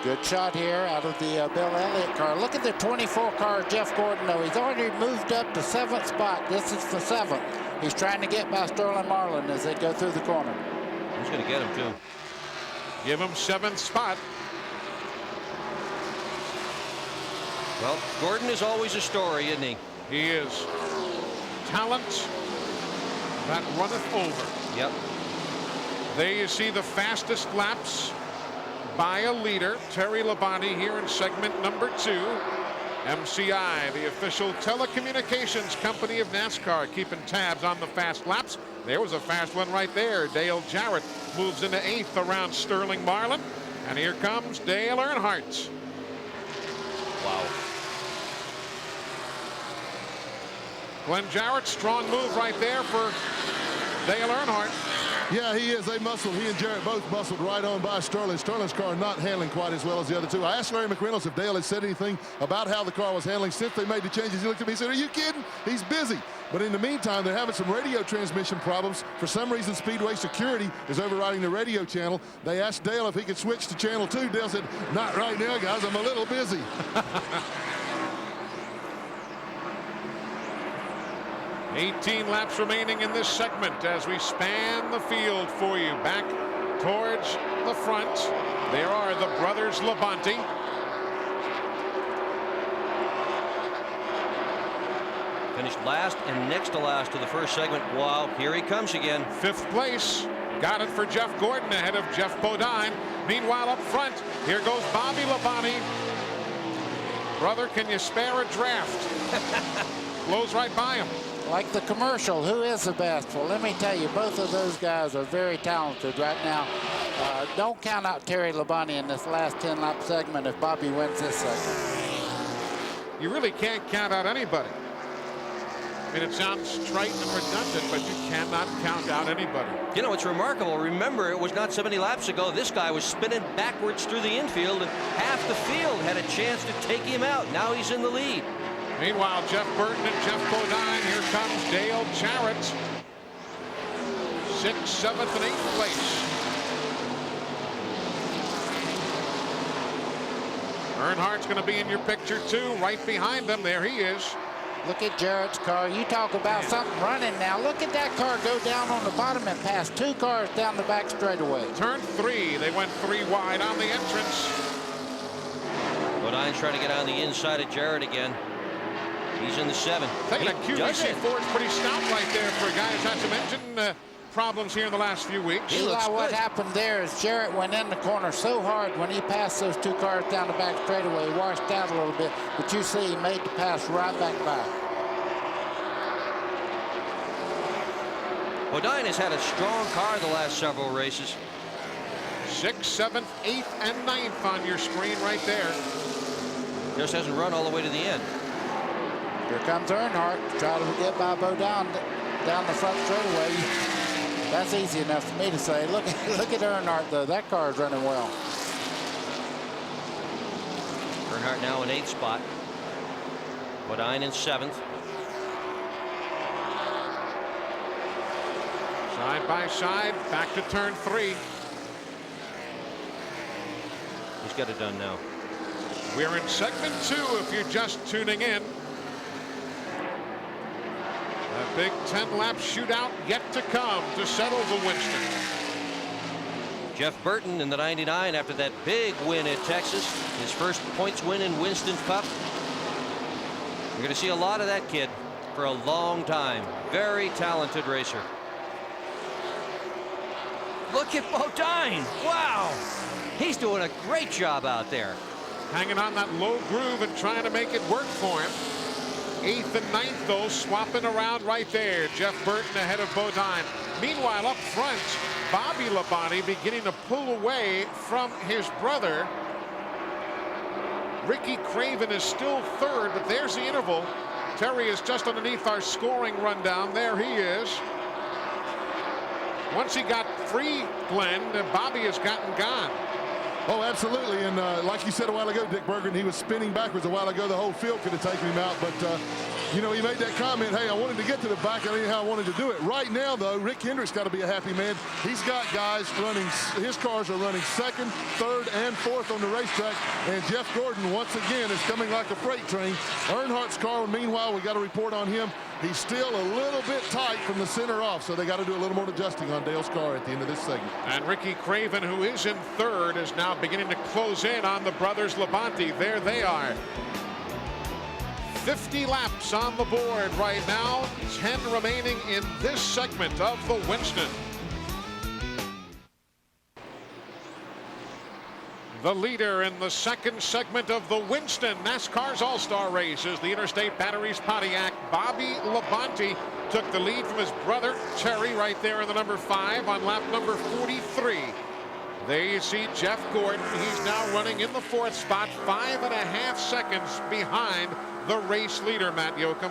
Good shot here out of the Bill Elliott car. Look at the 24 car of Jeff Gordon, though. He's already moved up to 7th spot. This is for 7th. He's trying to get by Sterling Marlin as they go through the corner. He's going to get him, too. Give him 7th spot. Well, Gordon is always a story, isn't he? He is. Talent that runneth over. Yep. There you see the fastest laps by a leader. Terry Labonte here in segment number 2. MCI, the official telecommunications company of NASCAR, keeping tabs on the fast laps. There was a fast one right there. Dale Jarrett moves into 8th around Sterling Marlin. And here comes Dale Earnhardt. Wow. Glenn Jarrett, strong move right there for Dale Earnhardt. Yeah, he is. They muscled. He and Jarrett both muscled right on by Sterling. Sterling's car not handling quite as well as the other two. I asked Larry McReynolds if Dale had said anything about how the car was handling since they made the changes. He looked at me and said, "Are you kidding? He's busy." But in the meantime, they're having some radio transmission problems. For some reason, Speedway security is overriding the radio channel. They asked Dale if he could switch to channel 2. Dale said, "Not right now, guys. I'm a little busy." 18 laps remaining in this segment as we span the field for you. Back towards the front, there are the brothers Labonte. Finished last and next to last to the first segment. Wow, here he comes again. 5th place. Got it for Jeff Gordon ahead of Jeff Bodine. Meanwhile, up front, here goes Bobby Labonte. Brother, can you spare a draft? Blows right by him. Like the commercial, who is the best? Well, let me tell you, both of those guys are very talented right now. Don't count out Terry Labonte in this last 10-lap segment if Bobby wins this segment. You really can't count out anybody. I mean, it sounds trite and redundant, but you cannot count out anybody. You know, it's remarkable. Remember, it was not 70 laps ago. This guy was spinning backwards through the infield, and half the field had a chance to take him out. Now he's in the lead. Meanwhile, Jeff Burton and Jeff Bodine. Here comes Dale Jarrett. 6th, 7th, and 8th place. Earnhardt's going to be in your picture, too. Right behind them. There he is. Look at Jarrett's car. You talk about something running now. Look at that car go down on the bottom and pass 2 cars down the back straightaway. Turn 3. They went 3 wide on the entrance. Bodine's trying to get on the inside of Jarrett again. He's in the 7. Taking a QVC Ford's pretty stout right there for a guy who's had some engine problems here in the last few weeks. Eli, what happened there is Jarrett went in the corner so hard when he passed those 2 cars down the back straightaway. He washed out a little bit, but you see he made the pass right back by. Bodine has had a strong car the last several races. 6th, 7th, 8th, and 9th on your screen right there. Just hasn't run all the way to the end. Here comes Earnhardt. Try to get by Bodine down the front straightaway. That's easy enough for me to say. Look at Earnhardt, though. That car is running well. Earnhardt now in 8th spot. Bodine in 7th. Side by side, back to turn 3. He's got it done now. We're in segment 2 if you're just tuning in. A big 10-lap shootout yet to come to settle the Winston. Jeff Burton in the 99 after that big win at Texas. His first points win in Winston's Cup. You're going to see a lot of that kid for a long time. Very talented racer. Look at Bodine. Wow. He's doing a great job out there. Hanging on that low groove and trying to make it work for him. 8th and 9th, though, swapping around right there. Jeff Burton ahead of Bodine. Meanwhile, up front, Bobby Labonte beginning to pull away from his brother. Ricky Craven is still 3rd, but there's the interval. Terry is just underneath our scoring rundown. There he is. Once he got free, Glenn, Bobby has gotten gone. Oh, absolutely. And like you said a while ago, Dick Berggren, he was spinning backwards a while ago. The whole field could have taken him out. But, you know, he made that comment, hey, I wanted to get to the back. I didn't know how I wanted to do it. Right now, though, Rick Hendrick's got to be a happy man. He's got guys running. His cars are running 2nd, 3rd, and 4th on the racetrack. And Jeff Gordon, once again, is coming like a freight train. Earnhardt's car, meanwhile, we got a report on him. He's still a little bit tight from the center off, so they got to do a little more adjusting on Dale's car at the end of this segment. And Ricky Craven, who is in 3rd, is now beginning to close in on the brothers Labonte. There they are. 50 laps on the board right now. 10 remaining in this segment of the Winston. The leader in the second segment of the Winston NASCAR's All-Star Race is the Interstate Batteries Pontiac. Bobby Labonte took the lead from his brother Terry right there in the number 5 on lap number 43. There you see Jeff Gordon. He's now running in the 4th spot, 5.5 seconds behind the race leader, Matt Yoakum.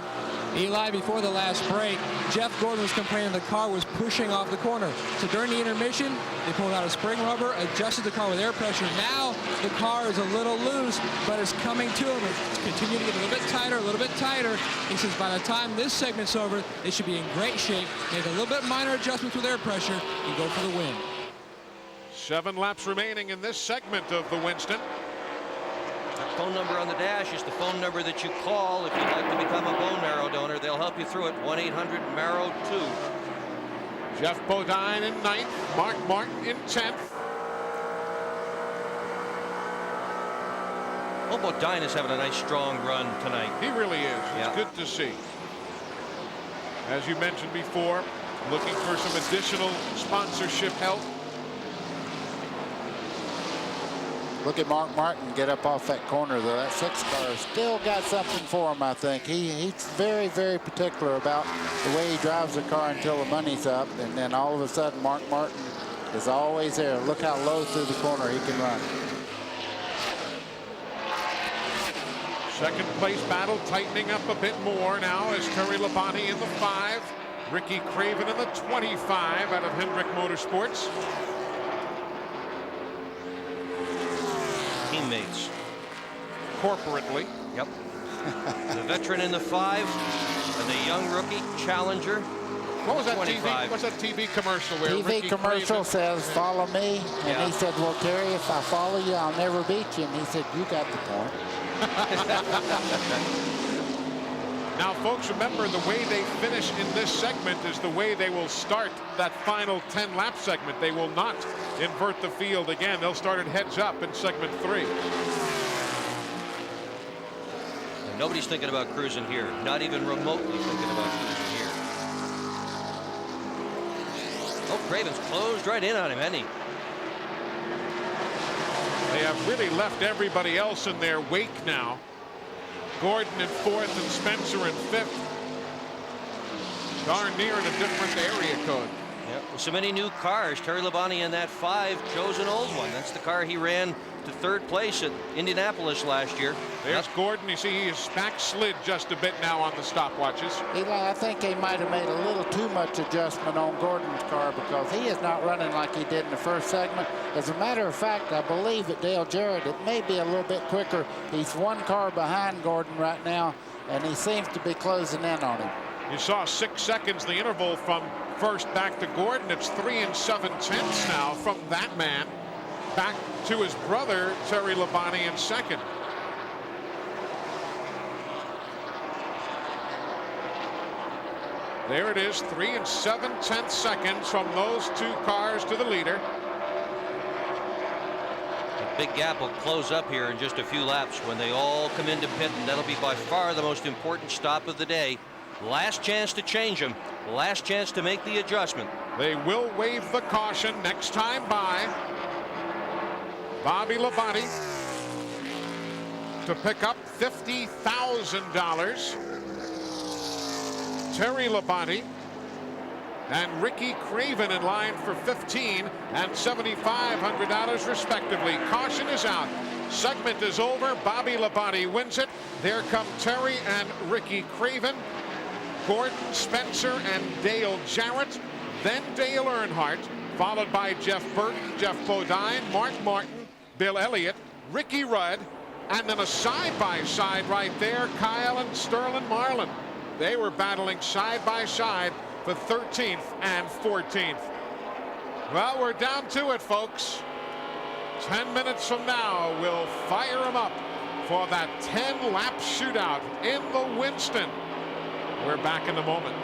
Eli, before the last break, Jeff Gordon was complaining the car was pushing off the corner. So during the intermission, they pulled out a spring rubber, adjusted the car with air pressure. Now the car is a little loose, but it's coming to him. It's continuing to get a little bit tighter, a little bit tighter. He says by the time this segment's over, they should be in great shape. Make a little bit minor adjustments with air pressure and go for the win. 7 laps remaining in this segment of the Winston. That phone number on the dash is the phone number that you call if you'd like to become a bone marrow donor. They'll help you through it. 1-800-MARROW-2. Jeff Bodine in 9th. Mark Martin in 10th. Well, Bodine is having a nice strong run tonight. He really is. It's good to see. As you mentioned before, looking for some additional sponsorship help. Look at Mark Martin get up off that corner, though. That 6 car still got something for him, I think. He's very, very particular about the way he drives the car until the money's up, and then all of a sudden Mark Martin is always there. Look how low through the corner he can run. Second place battle tightening up a bit more now as Terry Labonte in the 5. Ricky Craven in the 25 out of Hendrick Motorsports. Teammates. Corporately. Yep. The veteran in the 5 and the young rookie challenger. What was that 25. TV? What's that TV commercial where TV Ricky commercial Craven says, "Follow me," and he said, "Well, Terry, if I follow you, I'll never beat you." And he said, "You got the point." Now, folks, remember the way they finish in this segment is the way they will start that final 10-lap segment. They will not invert the field again. They'll start it heads up in segment 3. And nobody's thinking about cruising here. Not even remotely thinking about cruising here. Oh, Craven's closed right in on him, hasn't he? They have really left everybody else in their wake now. Gordon in 4th and Spencer in 5th. Darn near in a different area code. Yep. With so many new cars, Terry Labonte in that 5 chose an old one. That's the car he ran to 3rd place at Indianapolis last year. There's Gordon. You see he's backslid just a bit now on the stopwatches. Eli, I think they might have made a little too much adjustment on Gordon's car because he is not running like he did in the first segment. As a matter of fact, I believe that Dale Jarrett, it may be a little bit quicker. He's 1 car behind Gordon right now, and he seems to be closing in on him. You saw 6 seconds the interval from first back to Gordon. It's 3 7/10 now from that man back to his brother Terry Labonte in 2nd. There it is, 3 7/10 seconds from those 2 cars to the leader. The big gap will close up here in just a few laps when they all come into pit, and that'll be by far the most important stop of the day. Last chance to change them. Last chance to make the adjustment. They will waive the caution next time by. Bobby Labonte to pick up $50,000. Terry Labonte and Ricky Craven in line for $15,000 and $7,500 respectively. Caution is out. Segment is over. Bobby Labonte wins it. There come Terry and Ricky Craven, Gordon, Spencer, and Dale Jarrett. Then Dale Earnhardt, followed by Jeff Burton, Jeff Bodine, Mark Martin, Bill Elliott, Ricky Rudd, and then a side-by-side right there, Kyle and Sterling Marlin. They were battling side by side for 13th and 14th. Well, we're down to it, folks. 10 minutes from now, we'll fire them up for that 10-lap shootout in the Winston. We're back in a moment.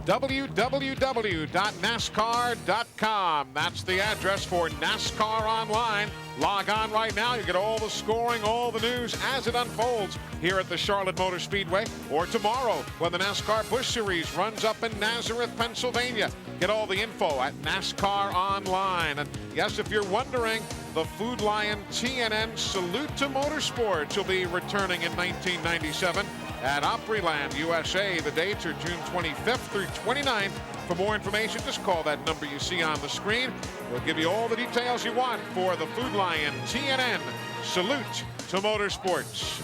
www.nascar.com. That's the address for NASCAR Online. Log on right now. You get all the scoring, all the news as it unfolds here at the Charlotte Motor Speedway, or tomorrow when the NASCAR Busch Series runs up in Nazareth, Pennsylvania. Get all the info at NASCAR Online. And yes, if you're wondering, the Food Lion TNN Salute to Motorsports will be returning in 1997 at Opryland, USA. The dates are June 25th through 29th. For more information, just call that number you see on the screen. We'll give you all the details you want for the Food Lion TNN Salute to Motorsports.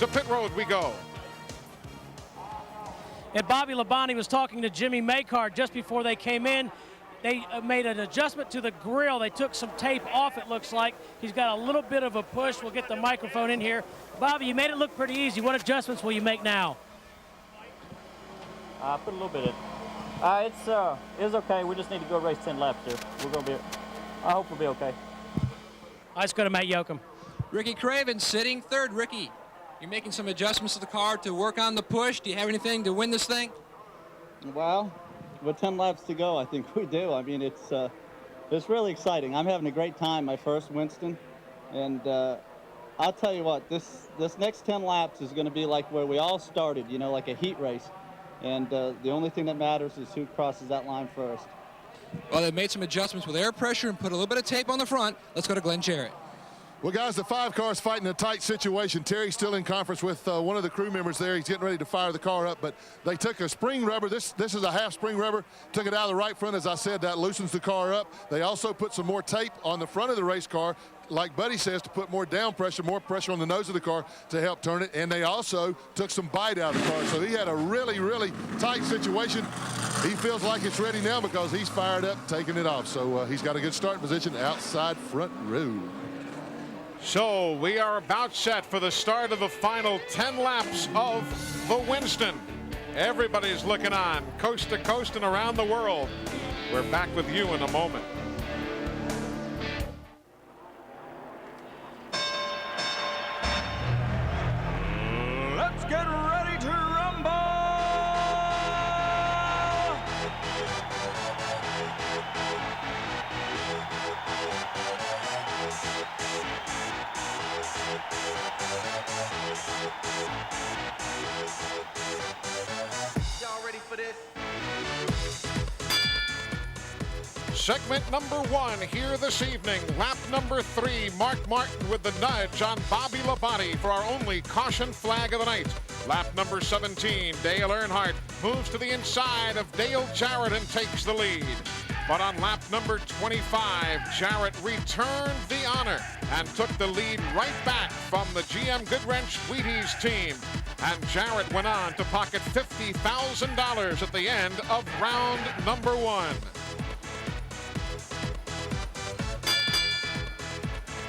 To pit road we go. And Bobby Labonte was talking to Jimmy Makar just before they came in. They made an adjustment to the grill. They took some tape off, it looks like. He's got a little bit of a push. We'll get the microphone in here. Bobby, you made it look pretty easy. What adjustments will you make now? Put a little bit in. It's okay. We just need to go race 10 laps here. We're gonna be. I hope we'll be okay. Let's go to Matt Yoakum. Ricky Craven sitting third. Ricky, you're making some adjustments to the car to work on the push. Do you have anything to win this thing? Well, with 10 laps to go, I think we do. I mean, it's really exciting. I'm having a great time, my first Winston, and I'll tell you what, this next 10 laps is going to be like where we all started, you know, like a heat race, and the only thing that matters is who crosses that line first. Well, they made some adjustments with air pressure and put a little bit of tape on the front. Let's go to Glenn Jarrett. Well, guys, the 5 cars fighting a tight situation. Terry's still in conference with one of the crew members there. He's getting ready to fire the car up, but they took a spring rubber. This is a half spring rubber. Took it out of the right front. As I said, that loosens the car up. They also put some more tape on the front of the race car, like Buddy says, to put more down pressure, more pressure on the nose of the car to help turn it. And they also took some bite out of the car. So he had a really, really tight situation. He feels like it's ready now because he's fired up, taking it off. So he's got a good starting position outside front row. So we are about set for the start of the final 10 laps of the Winston. Everybody's looking on, coast to coast and around the world. We're back with you in a moment. Let's get ready to rumble! Y'all ready for this? Segment number 1 here this evening. Lap number 3. Mark Martin with the nudge on Bobby Labonte for our only caution flag of the night. Lap number 17. Dale Earnhardt moves to the inside of Dale Jarrett and takes the lead. But on lap number 25, Jarrett returned the honor and took the lead right back from the GM Goodwrench Wheaties team. And Jarrett went on to pocket $50,000 at the end of round number 1.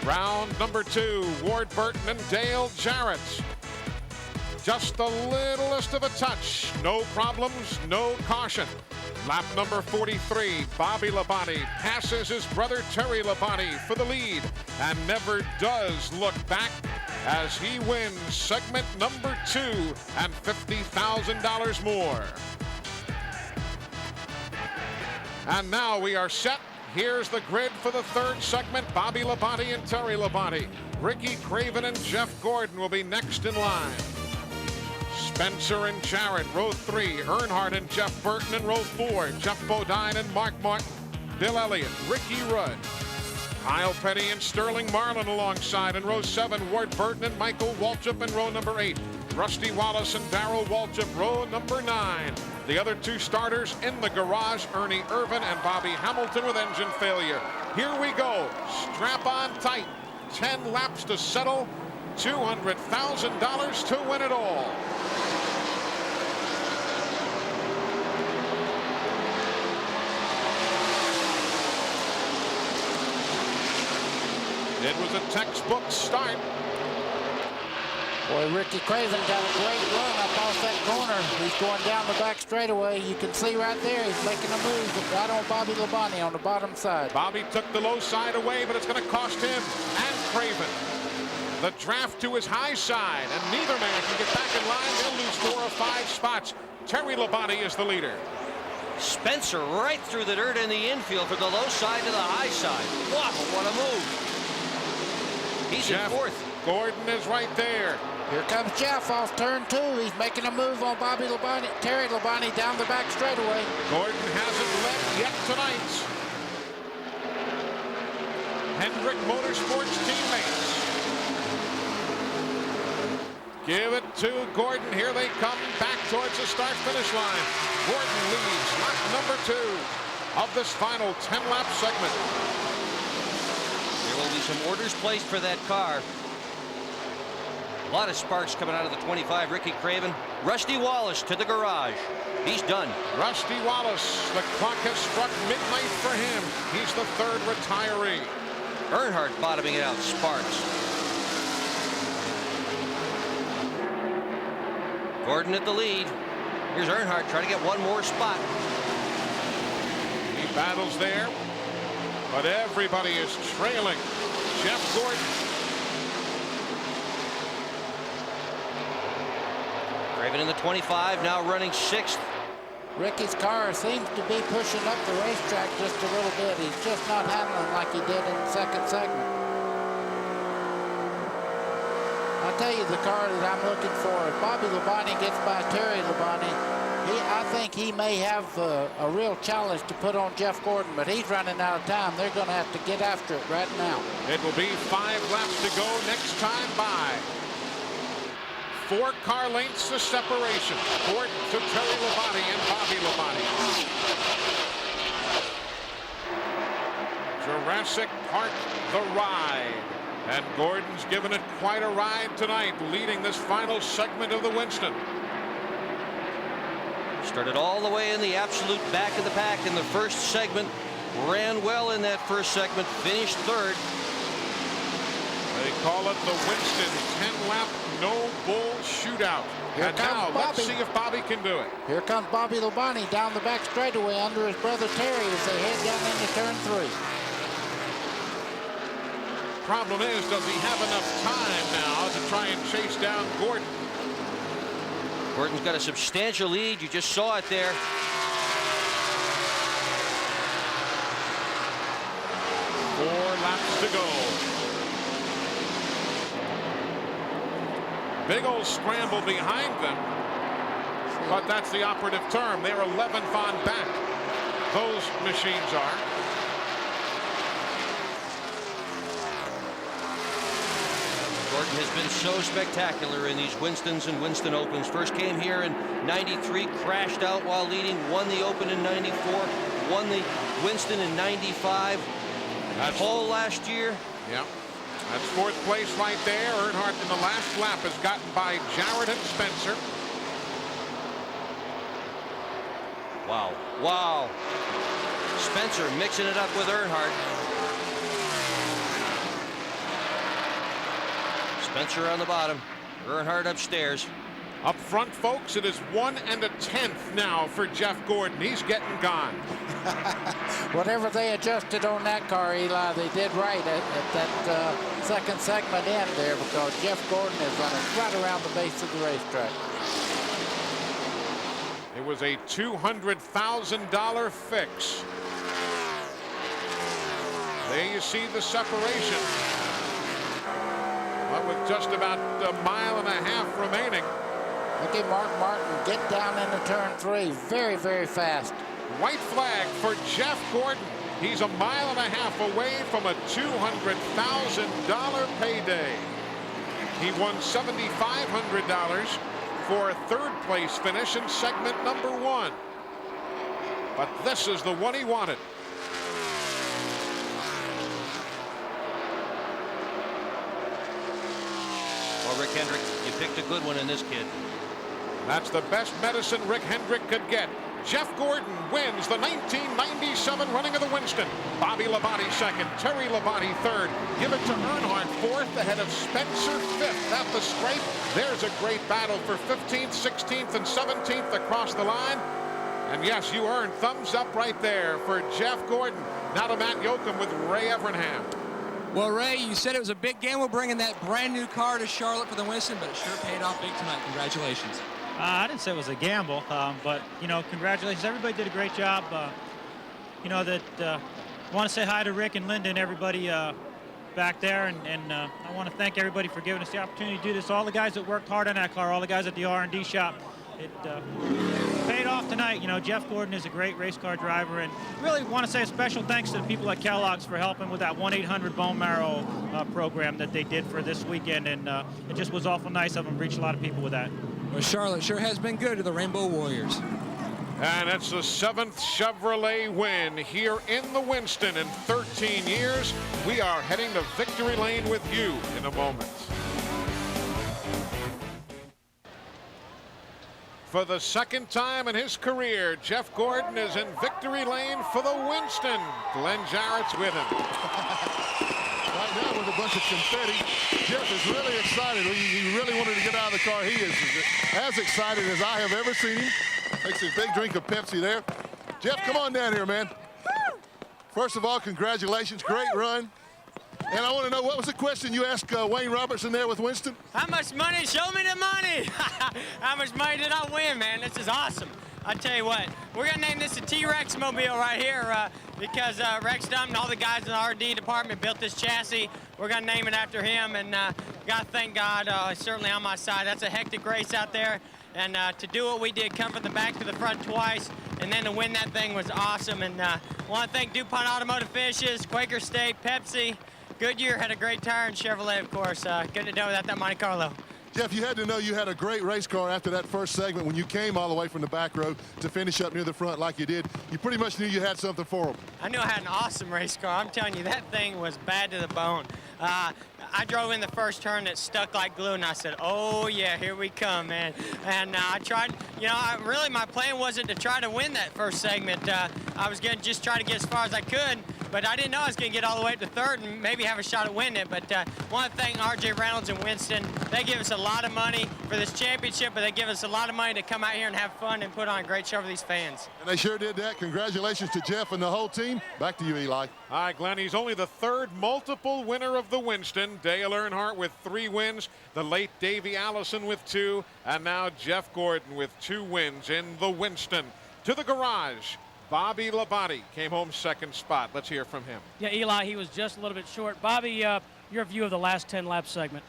Round number 2, Ward Burton and Dale Jarrett. Just the littlest of a touch. No problems, no caution. Lap number 43, Bobby Labonte passes his brother Terry Labonte for the lead and never does look back as he wins segment number 2 and $50,000 more. And now we are set. Here's the grid for the third segment. Bobby Labonte and Terry Labonte. Ricky Craven and Jeff Gordon will be next in line. Spencer and Jarrett, row 3. Earnhardt and Jeff Burton in row 4. Jeff Bodine and Mark Martin. Bill Elliott, Ricky Rudd. Kyle Petty and Sterling Marlin alongside in row 7. Ward Burton and Michael Waltrip in row number 8. Rusty Wallace and Darrell Waltrip, row number 9. The other 2 starters in the garage, Ernie Irvin and Bobby Hamilton with engine failure. Here we go. Strap on tight. 10 laps to settle. $200,000 to win it all. It was a textbook start. Boy, Ricky Craven got a great run up off that corner. He's going down the back straightaway. You can see right there, he's making a move right on Bobby Labonte on the bottom side. Bobby took the low side away, but it's going to cost him and Craven the draft to his high side, and neither man can get back in line. They'll lose 4 or 5 spots. Terry Labonte is the leader. Spencer right through the dirt in the infield from the low side to the high side. Wow, what a move. He's Jeff in fourth. Gordon is right there. Here comes Jeff off turn 2. He's making a move on Terry Labonte down the back straightaway. Gordon hasn't led yet tonight. Hendrick Motorsports teammates. Give it to Gordon. Here they come back towards the start-finish line. Gordon leads lap number 2 of this final 10-lap segment. There will be some orders placed for that car. A lot of sparks coming out of the 25. Ricky Craven. Rusty Wallace to the garage. He's done. Rusty Wallace, the clock has struck midnight for him. He's the 3rd retiree. Earnhardt bottoming it out. Sparks. Gordon at the lead. Here's Earnhardt trying to get one more spot. He battles there, but everybody is trailing Jeff Gordon. Craven in the 25, now running 6th. Ricky's car seems to be pushing up the racetrack just a little bit. He's just not handling like he did in the 2nd segment. I'll tell you the car that I'm looking for. If Bobby Labonte gets by Terry Labonte, I think he may have a real challenge to put on Jeff Gordon, but he's running out of time. They're going to have to get after it right now. It will be 5 laps to go next time by. 4 car lengths of separation. Gordon to Terry Labonte and Bobby Labonte. Jurassic Park, the ride. And Gordon's given it quite a ride tonight, leading this final segment of the Winston. Started all the way in the absolute back of the pack in the 1st segment. Ran well in that 1st segment. Finished 3rd. They call it the Winston 10-lap no-bull shootout. And now let's see if Bobby can do it. Here comes Bobby Labonte down the back straightaway under his brother Terry as they head down into turn 3. Problem is, does he have enough time now to try and chase down Gordon? Gordon's got a substantial lead. You just saw it there. Four laps to go. Big old scramble behind them. But that's the operative term. They're 11th on back. Those machines are. Gordon has been so spectacular in these Winstons and Winston Opens. First came here in '93, crashed out while leading, won the Open in '94, won the Winston in '95. Pole last year. Yeah, that's 4th place right there. Earnhardt in the last lap has gotten by Jarrett and Spencer. Wow, wow. Spencer mixing it up with Earnhardt. Spencer on the bottom, Earnhardt upstairs. Up front, folks, it is 1 1/10 now for Jeff Gordon. He's getting gone. Whatever they adjusted on that car, Eli, they did right at that 2nd segment end there, because Jeff Gordon is running right around the base of the racetrack. It was a $200,000 fix. There you see the separation. But with just about a mile and a half remaining. Look at Mark Martin get down into turn 3 very, very fast. White flag for Jeff Gordon. He's a mile and a half away from a $200,000 payday. He won $7,500 for a 3rd place finish in segment number 1. But this is the one he wanted. Well, Rick Hendrick, you picked a good one in this kid. That's the best medicine Rick Hendrick could get. Jeff Gordon wins the 1997 running of the Winston. Bobby Labonte 2nd, Terry Labonte 3rd. Give it to Earnhardt 4th, ahead of Spencer 5th at the stripe. There's a great battle for 15th, 16th, and 17th across the line. And yes, you earned thumbs up right there for Jeff Gordon. Now to Matt Yoakum with Ray Evernham. Well, Ray, you said it was a big gamble bringing that brand new car to Charlotte for the Winston, but it sure paid off big tonight. Congratulations. I didn't say it was a gamble, but, you know, congratulations. Everybody did a great job. You know, that I want to say hi to Rick and Linda and everybody back there, and I want to thank everybody for giving us the opportunity to do this. All the guys that worked hard on that car, all the guys at the R&D shop, it paid off tonight. You know, Jeff Gordon is a great race car driver, and really want to say a special thanks to the people at Kellogg's for helping with that 1-800 bone marrow program that they did for this weekend, and it just was awful nice of them to reach a lot of people with that. Well, Charlotte sure has been good to the Rainbow Warriors. And it's the 7th Chevrolet win here in the Winston in 13 years. We are heading to victory lane with you in a moment. For the second time in his career, Jeff Gordon is in victory lane for the Winston. Glenn Jarrett's with him. Right now with a bunch of confetti, Jeff is really excited. He really wanted to get out of the car. He is as excited as I have ever seen him. Takes a big drink of Pepsi there. Jeff, come on down here, man. First of all, congratulations. Great run. And I want to know, what was the question you asked Wayne Robertson there with Winston? How much money? Show me the money. How much money did I win, man? This is awesome. I tell you what, we're going to name this a T-Rex mobile right here because Rex Dunn and all the guys in the R&D department built this chassis. We're going to name it after him, and got to thank God, certainly on my side. That's a hectic race out there, and to do what we did, come from the back to the front twice, and then to win that thing was awesome. And I want to thank DuPont Automotive Finishes, Quaker State, Pepsi, Goodyear had a great tire, and Chevrolet, of course. Couldn't have done without that Monte Carlo. Jeff, you had to know you had a great race car after that first segment when you came all the way from the back row to finish up near the front like you did. You pretty much knew you had something for them. I knew I had an awesome race car. I'm telling you, that thing was bad to the bone. I drove in the first turn that stuck like glue, and I said, oh, yeah, here we come, man. And I tried, you know, really my plan wasn't to try to win that first segment. I was going to just try to get as far as I could, but I didn't know I was going to get all the way up to third and maybe have a shot at winning it. But I want to thank R.J. Reynolds and Winston. They give us a lot of money for this championship, but they give us a lot of money to come out here and have fun and put on a great show for these fans. And they sure did that. Congratulations to Jeff and the whole team. Back to you, Eli. All right, Glenn, he's only the third multiple winner of the Winston. Dale Earnhardt with 3 wins, the late Davey Allison with 2, and now Jeff Gordon with 2 wins in the Winston. To the garage, Bobby Labonte came home second spot. Let's hear from him. Yeah, Eli, he was just a little bit short. Bobby, your view of the last 10-lap segment.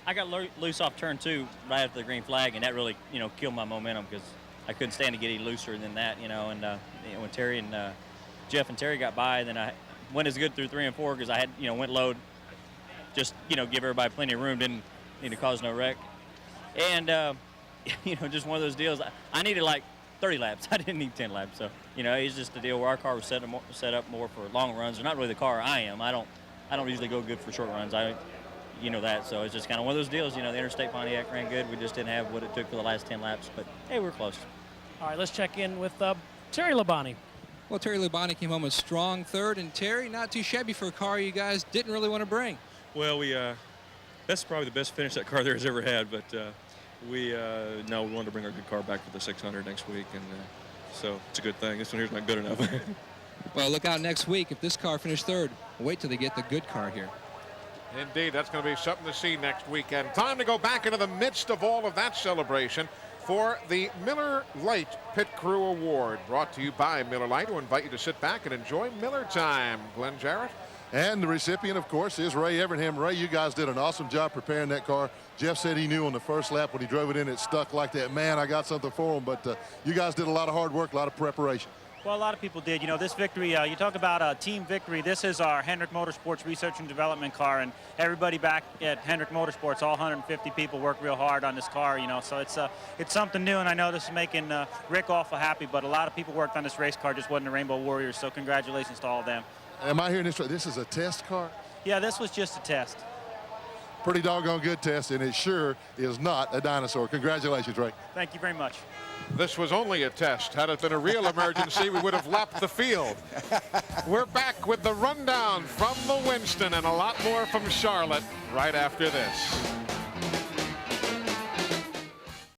I got loose off turn 2 right after the green flag, and that really, you know, killed my momentum because I couldn't stand to get any looser than that, you know. And when Terry and Jeff and Terry got by, then I went as good through 3 and 4 because I had, you know, went low, just, you know, give everybody plenty of room, didn't need to cause no wreck. And, you know, just one of those deals. I needed like 30 laps. I didn't need 10 laps. So, you know, it's just a deal where our car was set up more for long runs. They're not really the car I am. I don't usually go good for short runs. You know that. So it's just kind of one of those deals. You know, the Interstate Pontiac ran good. We just didn't have what it took for the last 10 laps. But, hey, we're close. All right, let's check in with Terry Labonte. Well, Terry Labonte came home a strong third, and Terry, not too shabby for a car you guys didn't really want to bring. Well, that's probably the best finish that car there has ever had, but we wanted to bring our good car back for the 600 next week, and so it's a good thing. This one here's not good enough. Well, look out next week. If this car finished third, wait till they get the good car here. Indeed, that's going to be something to see next weekend. Time to go back into the midst of all of that celebration for the Miller Lite Pit Crew Award, brought to you by Miller Lite, who invite you to sit back and enjoy Miller time. Glenn Jarrett. And the recipient, of course, is Ray Evernham. Ray, you guys did an awesome job preparing that car. Jeff said he knew on the first lap when he drove it in, it stuck like that. Man, I got something for him. But you guys did a lot of hard work, a lot of preparation. Well, a lot of people did. You know, this victory, you talk about a team victory. This is our Hendrick Motorsports Research and Development car, and everybody back at Hendrick Motorsports, all 150 people, worked real hard on this car, you know. So it's something new, and I know this is making Rick awful happy, but a lot of people worked on this race car, just wasn't the Rainbow Warriors, so congratulations to all of them. Am I hearing this right? This is a test car? Yeah, this was just a test. Pretty doggone good test, and it sure is not a dinosaur. Congratulations, Ray. Thank you very much. This was only a test. Had it been a real emergency, we would have left the field. We're back with the rundown from the Winston and a lot more from Charlotte right after this.